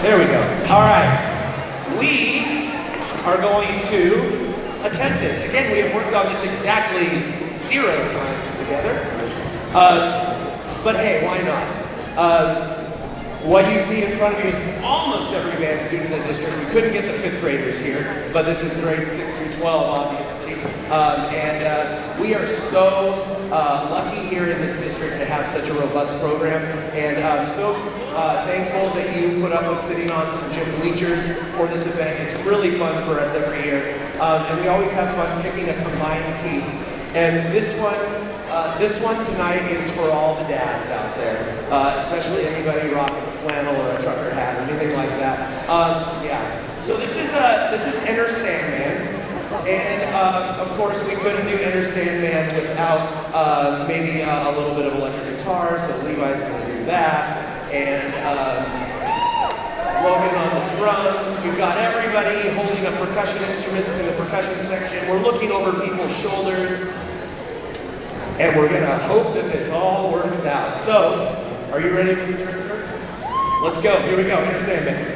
There we go. All right. We are going to attempt this. Again, we have worked on this exactly 0 times together. But hey, why not? What you see in front of you is almost every band student in the district. We couldn't get the 5th graders here, but this is grades 6 through 12, obviously. We are so lucky here in this district to have such a robust program, and I'm so thankful that you put up with sitting on some gym bleachers for this event. It's really fun for us every year, and we always have fun picking a combined piece. And this one tonight is for all the dads out there, especially anybody rocking a flannel or a trucker hat or anything like that. Yeah. So this is Enter Sandman. And of course, we couldn't do Enter Sandman without maybe a little bit of electric guitar, so Levi's going to do that. And Logan on the drums. We've got everybody holding a percussion instruments in the percussion section. We're looking over people's shoulders. And we're going to hope that this all works out. So, are you ready, Mrs. Richter? Let's go. Here we go. Enter Sandman.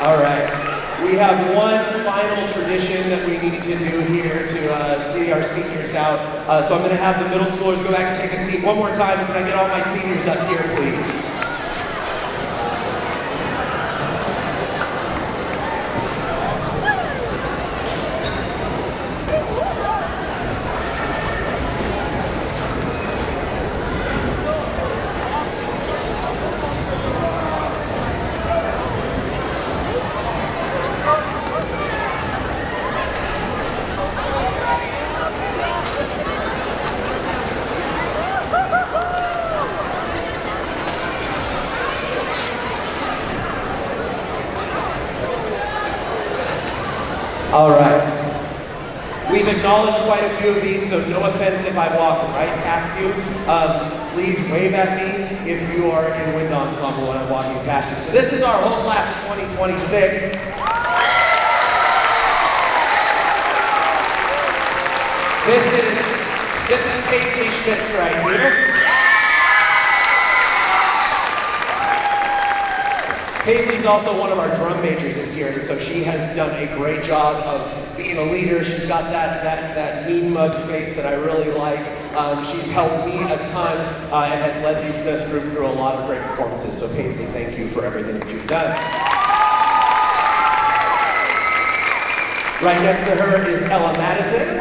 All right. We have one final tradition that we need to do here to see our seniors out. So I'm going to have the middle schoolers go back and take a seat one more time. Can I get all my seniors up here, please? All right. We've acknowledged quite a few of these, so no offense if I walk right past you. Please wave at me if you are in wind ensemble when I'm walking past you. So this is our whole class of 2026. This is Paisley Schmitz right here. Paisley's also one of our drum majors this year, and so she has done a great job of being a leader. She's got that mean mug face that I really like. She's helped me a ton and has led this group through a lot of great performances. So Paisley, thank you for everything that you've done. Right next to her is Ella Madison.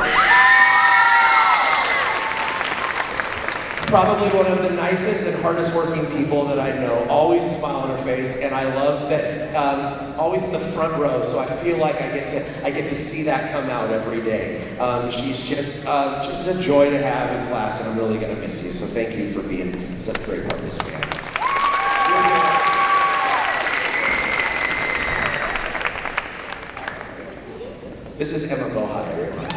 Probably one of the nicest and hardest working people that I know. Always a smile on her face, and I love that. Always in the front row, so I feel like I get to see that come out every day. She's just a joy to have in class, and I'm really gonna miss you. So thank you for being such a great part of this band. This is Emma Bohai, everyone.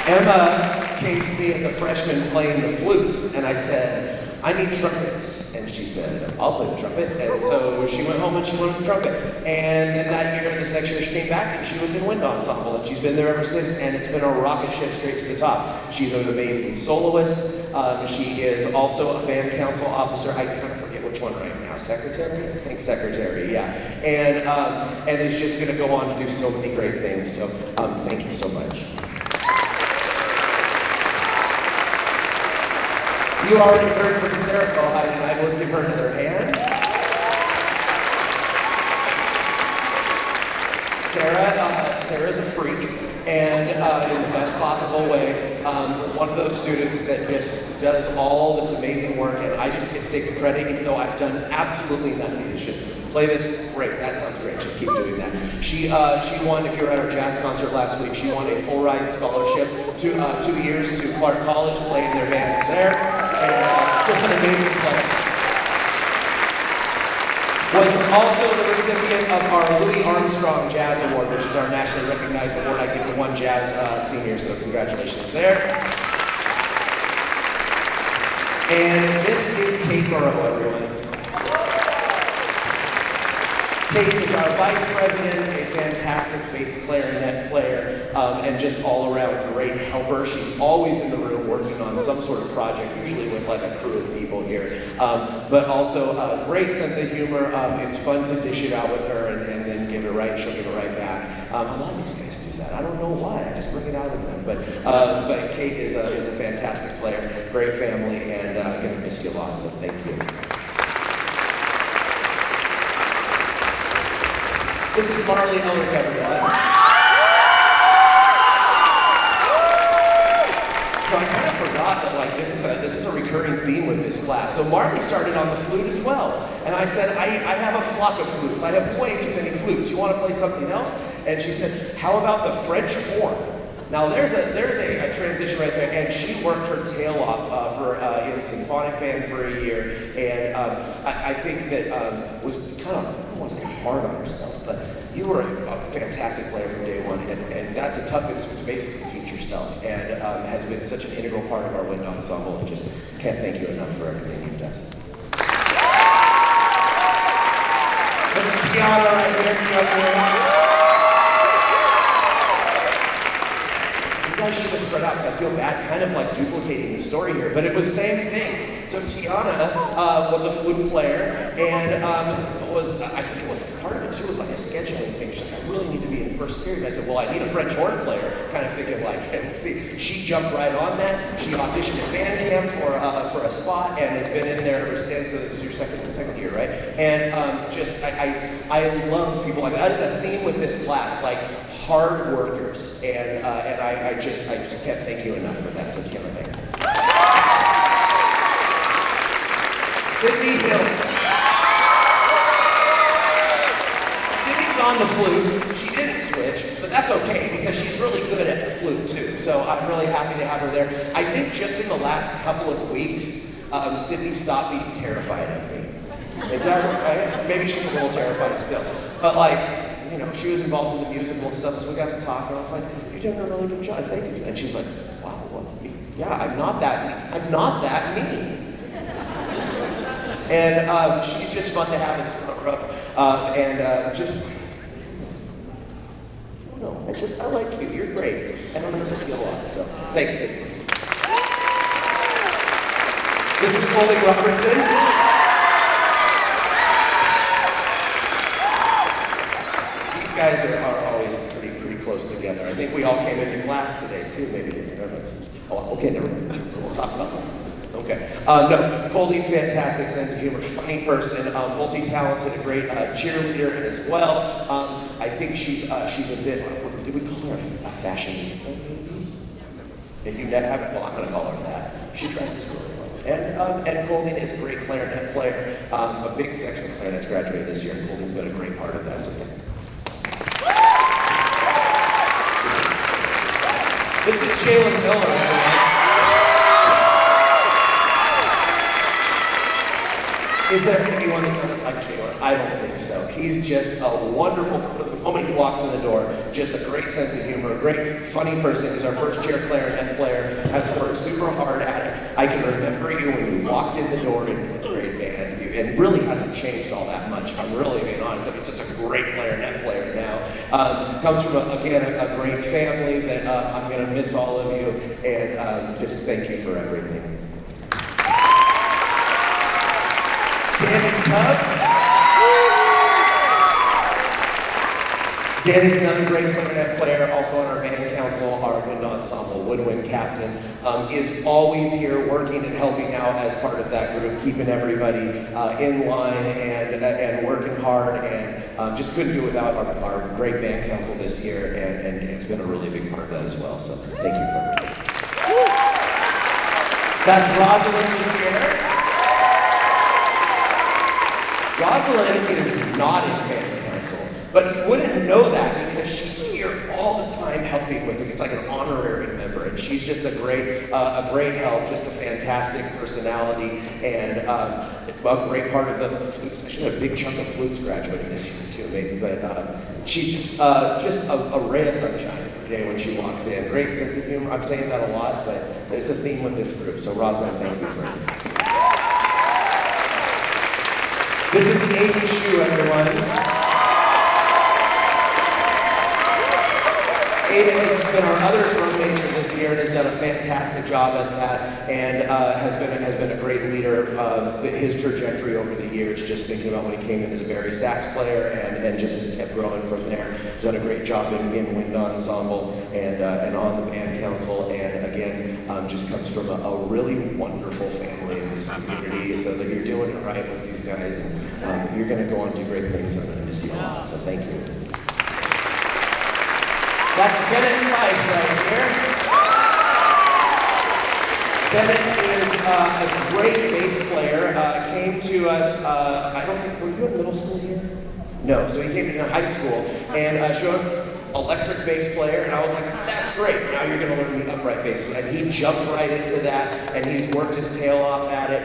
Emma came to me as a freshman playing the flutes, and I said, I need trumpets. And she said, I'll play the trumpet. And so she went home and she learned the trumpet. And then that year, this next year, she came back and she was in wind ensemble, and she's been there ever since, and it's been a rocket ship straight to the top. She's an amazing soloist. She is also a band council officer. I kind of forget which one right now. Secretary? I think secretary, yeah. And is just gonna go on to do so many great things. So thank you so much. You already heard from Sarah Bohai tonight. Let's give her another hand. Sarah's a freak, and in the best possible way. One of those students that just does all this amazing work, and I just get to take the credit, even though I've done absolutely nothing. It's just play this, great, that sounds great, just keep doing that. She won, if you were at our jazz concert last week, she won a full ride scholarship to 2 years to Clark College, playing their bands there, and just an amazing player. Was also the recipient of our Louis Armstrong Jazz Award, which is our nationally recognized award I give to one jazz senior, so congratulations there. And this is Kate Burrow, everyone. Kate is our vice president, a fantastic bass clarinet player, and just all around great helper. She's always in the room working on some sort of project, usually with like a crew of people here. But also a great sense of humor. It's fun to dish it out with her and then give it right, she'll give it right back. A lot of these guys do that. I don't know why, I just bring it out of them. But Kate is a fantastic player, great family, and I'm gonna miss you a lot, so thank you. This is Marley Elric, everyone. So I kind of forgot that this is a recurring theme with this class. So Marley started on the flute as well. And I said, I have a flock of flutes. I have way too many flutes. You want to play something else? And she said, how about the French horn? Now there's a transition right there, and she worked her tail off in Symphonic band for a year, and I think that was kind of, I don't want to say hard on herself, but you were a fantastic player from day one, and that's a tough instrument to basically teach yourself, and has been such an integral part of our wind ensemble, and just can't thank you enough for everything you've done. And Tiana right here, You guys should have spread out, because I I feel bad kind of like duplicating the story here, but it was same thing. So Tiana was a flute player, and I think it was part of it too, was like a scheduling thing. She's like, I really need to be in first period. I said, well, I need a French horn player, kind of thinking like, and see, she jumped right on that. She auditioned at band camp for a spot, and has been in there ever since. So this is your second year, right? And I love people like that. That is a theme with this class, like hard workers, and I just can't thank you enough for that. So Tiana, thanks. Sydney Hill. Sydney's on the flute. She didn't switch, but that's okay because she's really good at the flute too. So I'm really happy to have her there. I think just in the last couple of weeks, Sydney stopped being terrified of me. Is that right? Maybe she's a little terrified still. But like, you know, she was involved in the musical and stuff, so we got to talk, and I was like, you're doing a really good job, thank you. And she's like, wow, well, yeah, I'm not that mean. And she's just fun to have in the front row. Just, I don't know, I like you. You're great. And I'm going to miss you a lot. So, thanks, Steve. This is Coley Robertson. These guys are always pretty close together. I think we all came into class today, too, maybe. I don't know. Oh, okay, never mind. We'll talk about that. Okay. No, Coley, fantastic sense of humor, funny person, multi-talented, a great cheerleader as well. I think she's a bit, did we call her a fashionista? If you haven't, well, I'm going to call her that. She dresses really well. And Coley is a great clarinet player. A big section of clarinets graduated this year, and Coley's been a great part of that. So this is Jalen Miller, everyone. Is there anyone that doesn't like Jalen? I don't think so. He's just a wonderful, from the moment he walks in the door, just a great sense of humor, a great funny person. He's our first chair clarinet player, has worked super hard at it. I can remember you when you walked in the door in 5th grade band, and really hasn't changed all that much. I'm really being honest. I mean, he's just a great clarinet player now. Comes from, again, a great family that I'm going to miss all of you, and just thank you for everything. Danny Tubbs. Danny's another great clarinet player, also on our band council, our wind ensemble, woodwind captain, is always here working and helping out as part of that group, keeping everybody in line and working hard, and just couldn't do without our great band council this year, and it's been a really big part of that as well, so thank you for everything. That's Rosalind who's here. Rosalind is not in band council, but you wouldn't know that because she's here all the time helping with it. It's like an honorary member, and she's just a great help, just a fantastic personality, and a great part of the flutes. Actually, a big chunk of flutes graduated this year too, maybe, but she's just a ray of sunshine every day when she walks in. Great sense of humor. I'm saying that a lot, but it's a theme with this group. So Rosalind, thank you for it. This is Aiden Shu, everyone. Aiden has been our other drum major this year and has done a fantastic job at that, and has been a great leader. His trajectory over the years, just thinking about when he came in as a very sax player, and just has kept growing from there. He's done a great job in wind ensemble and on the band council, and again, just comes from a really wonderful family in this community. So that you're doing it right with these guys, and you're going to go on to do great things. I'm going to miss you all. So thank you. That's Bennett Fife right here. Bennett is a great bass player. Came to us, I don't think, were you in middle school here? No, so he came into high school and showed electric bass player, and I was like, that's great, now you're going to learn the upright bass. And he jumped right into that, and he's worked his tail off at it.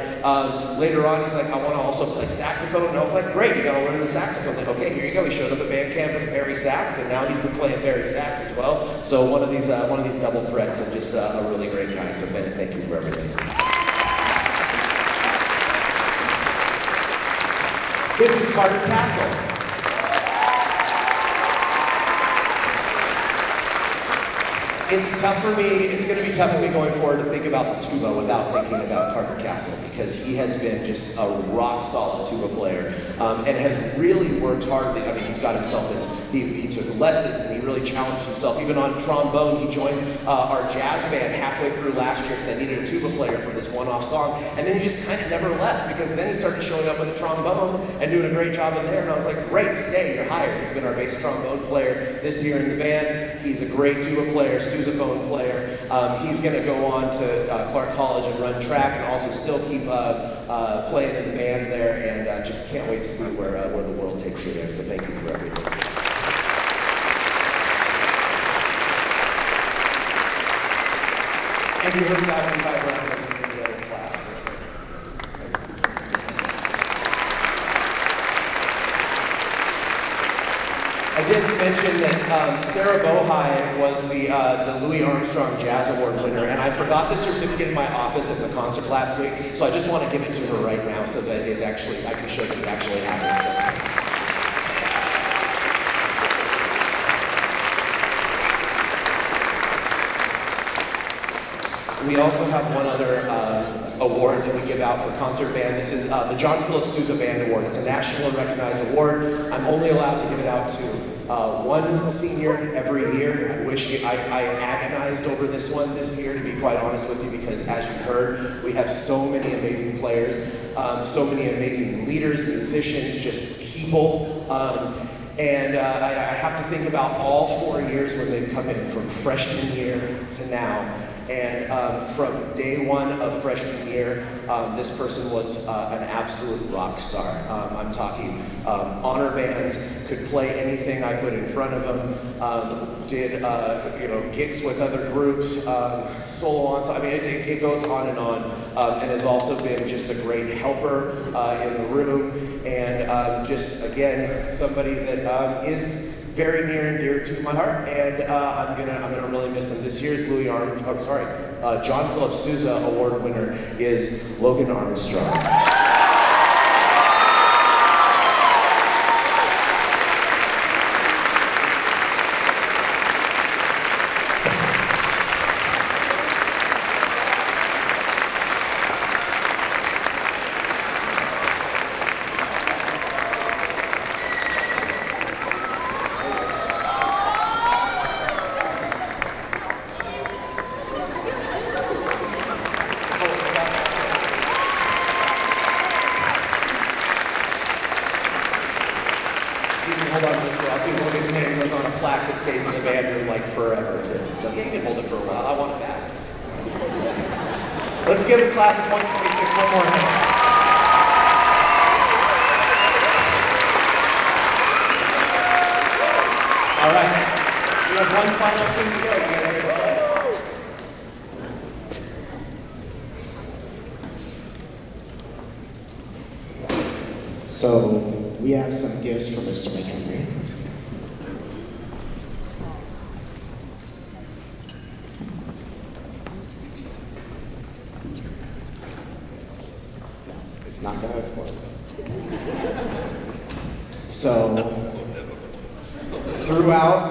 Later on, he's like, I want to also play saxophone, and I was like, great, you got to learn the saxophone. Like, okay, here you go. He showed up at band camp with Barry sax, and now he's been playing Barry sax as well. So one of these double threats, and just a really great guy. So Bennett, thank you for everything. This is Carter Castle. It's tough for me, it's going to be tough for me going forward to think about the tuba without thinking about Carter Castle, because he has been just a rock solid tuba player and has really worked hard. I mean, he's got himself in, he took lessons and he really challenged himself. Even on trombone, he joined our jazz band halfway through last year because I needed a tuba player for this one-off song, and then he just kind of never left, because then he started showing up with a trombone and doing a great job in there, and I was like, great, stay, you're hired. He's been our bass trombone player this year in the band. He's a great tuba player, sousaphone player. He's going to go on to Clark College and run track, and also still keep playing in the band there, and just can't wait to see where the world takes you there, so thank you for everything. And you heard about me by running in the other class for a second. I did mention that Sarah Bohai was the Louis Armstrong Jazz Award winner, and I forgot the certificate in my office at the concert last week, so I just want to give it to her right now so that I can show that it actually happened. So. We also have one other award that we give out for concert band. This is the John Philip Sousa Band Award. It's a nationally recognized award. I'm only allowed to give it out to one senior every year. I agonized over this one this year, to be quite honest with you, because as you heard, we have so many amazing players, so many amazing leaders, musicians, just people. And I have to think about all 4 years when they've come in, from freshman year to now. And from day one of freshman year, this person was an absolute rock star. I'm talking honor bands, could play anything I put in front of them, did gigs with other groups, solo ensemble. I mean, it goes on, and has also been just a great helper in the room, and just again somebody that is very near and dear to my heart, and I'm gonna really miss him. This year's John Philip Sousa Award winner is Logan Armstrong. Hold on to this for I'll see Logan's name goes on a plaque that stays in the band room like forever too. So yeah, you can hold it for a while. I want it back. Let's give the class of 2026 one more hand. All right. We have one final tune to go. You guys ready to play? So we have some gifts for Mr. McHenry. It's not going to explode. So throughout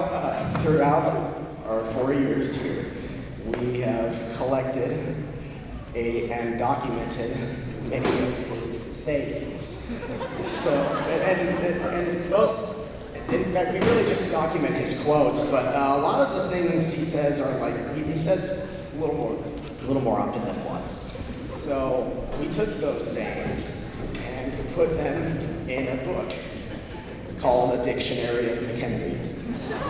our 4 years here, we have collected and documented many of his sayings. So, and most, in fact, we really just document his quotes, but a lot of the things he says are like, he says a little more often than once. So we took those sayings and put them in a book called A Dictionary of McHenryisms.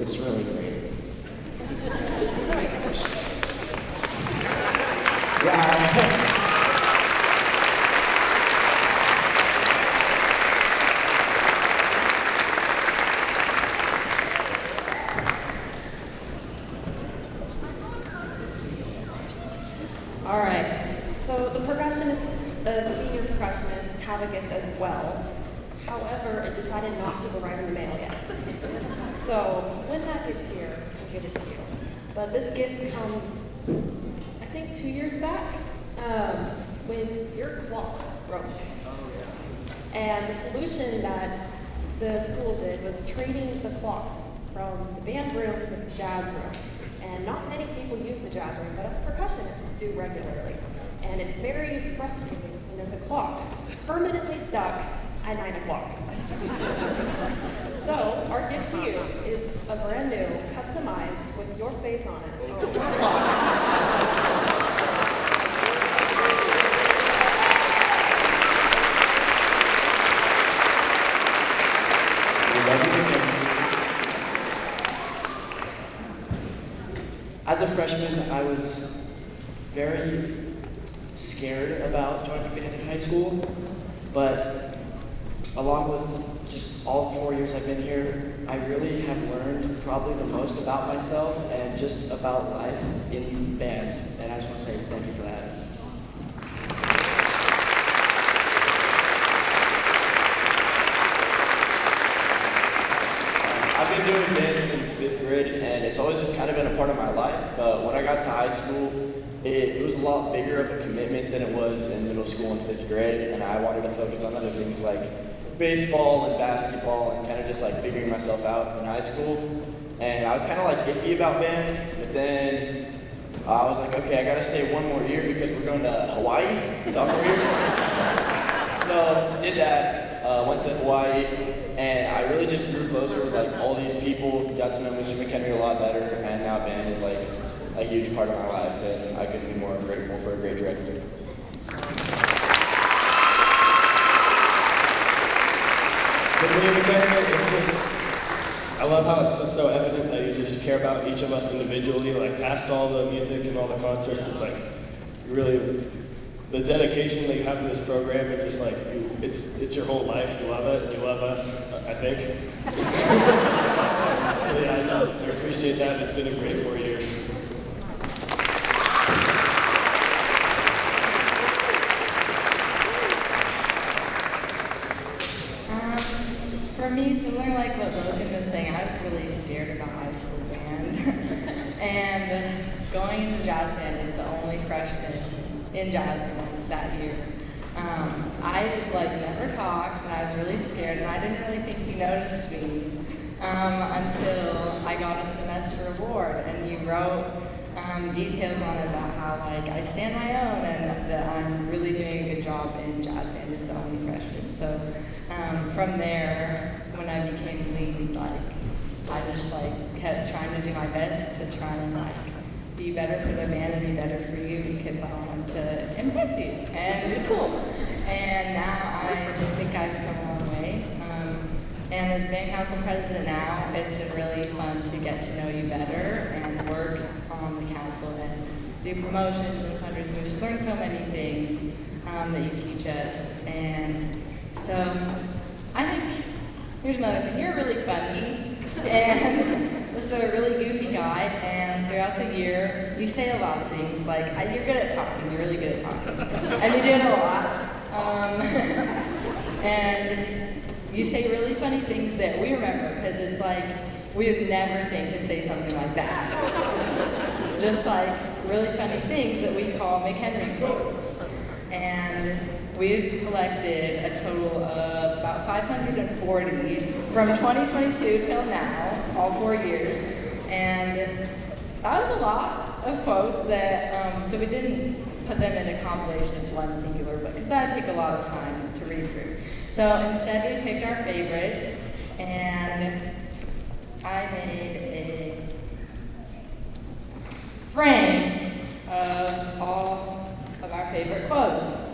It's really great. Yeah. All right, so the senior percussionists have a gift as well. However, it decided not to arrive in the mail yet. So when that gets here, I'll give it to you. But this gift comes, I think 2 years back, when your clock broke. And the solution that the school did was trading the clocks from the band room with the jazz room. And not many people use the jazz room, but us percussionists do regularly. And it's very frustrating when there's a clock permanently stuck at 9 o'clock. So, our gift to you is a brand new, customized, with your face on it, clock. As a freshman, I was very scared about joining band in high school, but along with just all 4 years I've been here, I really have learned probably the most about myself and just about life in band, and I just want to say thank you for that. I've been doing band since 5th grade, and it's always just kind of been a part of my life. But when I got to high school, it was a lot bigger of a commitment than it was in middle school and 5th grade, and I wanted to focus on other things like baseball and basketball and kind of just like figuring myself out in high school. And I was kind of like iffy about band, but then I was like, okay, I got to stay one more year because we're going to Hawaii sophomore year. So did that, went to Hawaii. And I really just grew closer with like all these people, got to know Mr. McHenry a lot better, and now band is like a huge part of my life, and I couldn't be more grateful for a great director. It's just, I love how it's just so evident that you just care about each of us individually, like past all the music and all the concerts. It's like really the dedication that you have to this program. It's just like it's your whole life. You love it, and you love us, I think. So yeah, I appreciate that. It's been a great 4 years. For me, similar like what Logan was saying, I was really scared about high school band. And going into jazz band is the only freshman in jazz band that year. I like never talked, and I was really scared, and I didn't really think he noticed me until I got a semester award, and you wrote details on it about how like I stand my own and that I'm really doing a good job in jazz band as the only freshman. So from there, when I became lead, like I just like kept trying to do my best to try and like be better for the band and be better for you because I wanted to impress you and be cool. And now I think I've come a long way. And as band council president now, it's been really fun to get to know you better and work on the council and do promotions and fundraising. We just learn so many things that you teach us. And so I think, here's another thing, you're really funny and just a really goofy guy, and throughout the year, you say a lot of things, like, you're good at talking, you're really good at talking, and you do it a lot. And you say really funny things that we remember, because it's like, we would never think to say something like that. Just like really funny things that we call McHenry quotes. And we've collected a total of about 540 from 2022 till now, all 4 years. And that was a lot of quotes that, so we didn't put them in a compilation as one singular book, because that would take a lot of time to read through. So instead we picked our favorites, and I made a frame of all of our favorite quotes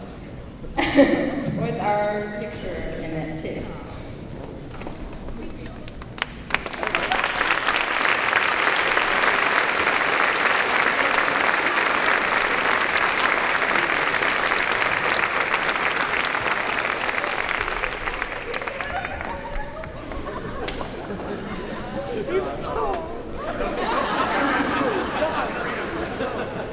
with our picture in it too.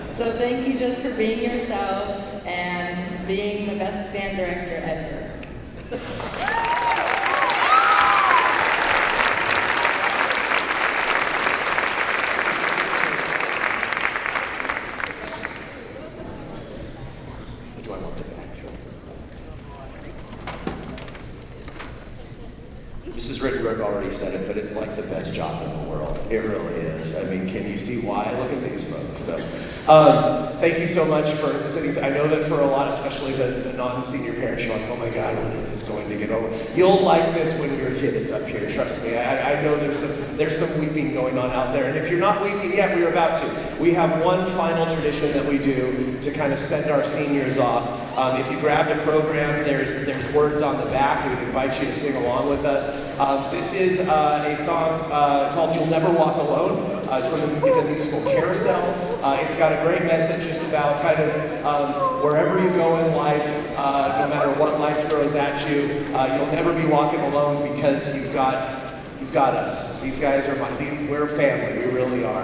So thank you just for being yourself and being the best band director ever. Do I want the back? already said it, but it's like the best job in the world. It really is. I mean, can you see why? Look at these folks. So, thank you so much for sitting. I know that for a lot, especially the non-senior parents, you're like, oh my God, when is this going to get over? You'll like this when your kid is up here, trust me. I know there's some weeping going on out there, and if you're not weeping yet, we're about to. We have one final tradition that we do to kind of send our seniors off. If you grabbed a program, there's words on the back. We'd invite you to sing along with us. This is a song called You'll Never Walk Alone. It's from the musical Carousel. It's got a great message just about kind of wherever you go in life, no matter what life throws at you, you'll never be walking alone because you've got us. These guys are we're family, we really are.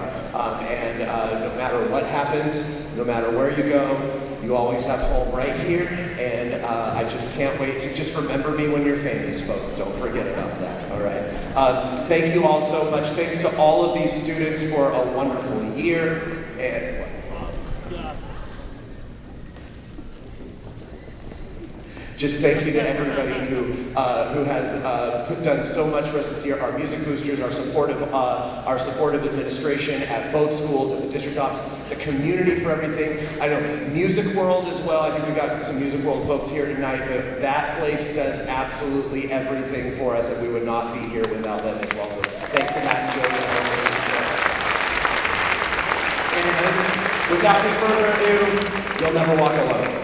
And no matter what happens, no matter where you go, you always have home right here. And I just can't wait to just remember me when you're famous, folks. Don't forget about that, all right? Thank you all so much. Thanks to all of these students for a wonderful year. And just thank you to everybody who has done so much for us this year. Our music boosters, our supportive administration at both schools, at the district office, the community for everything. I know Music World as well. I think we got some Music World folks here tonight, but that place does absolutely everything for us, and we would not be here without them as well. So thanks to Matt and Jody and all of those. And without any further ado, you'll never walk alone.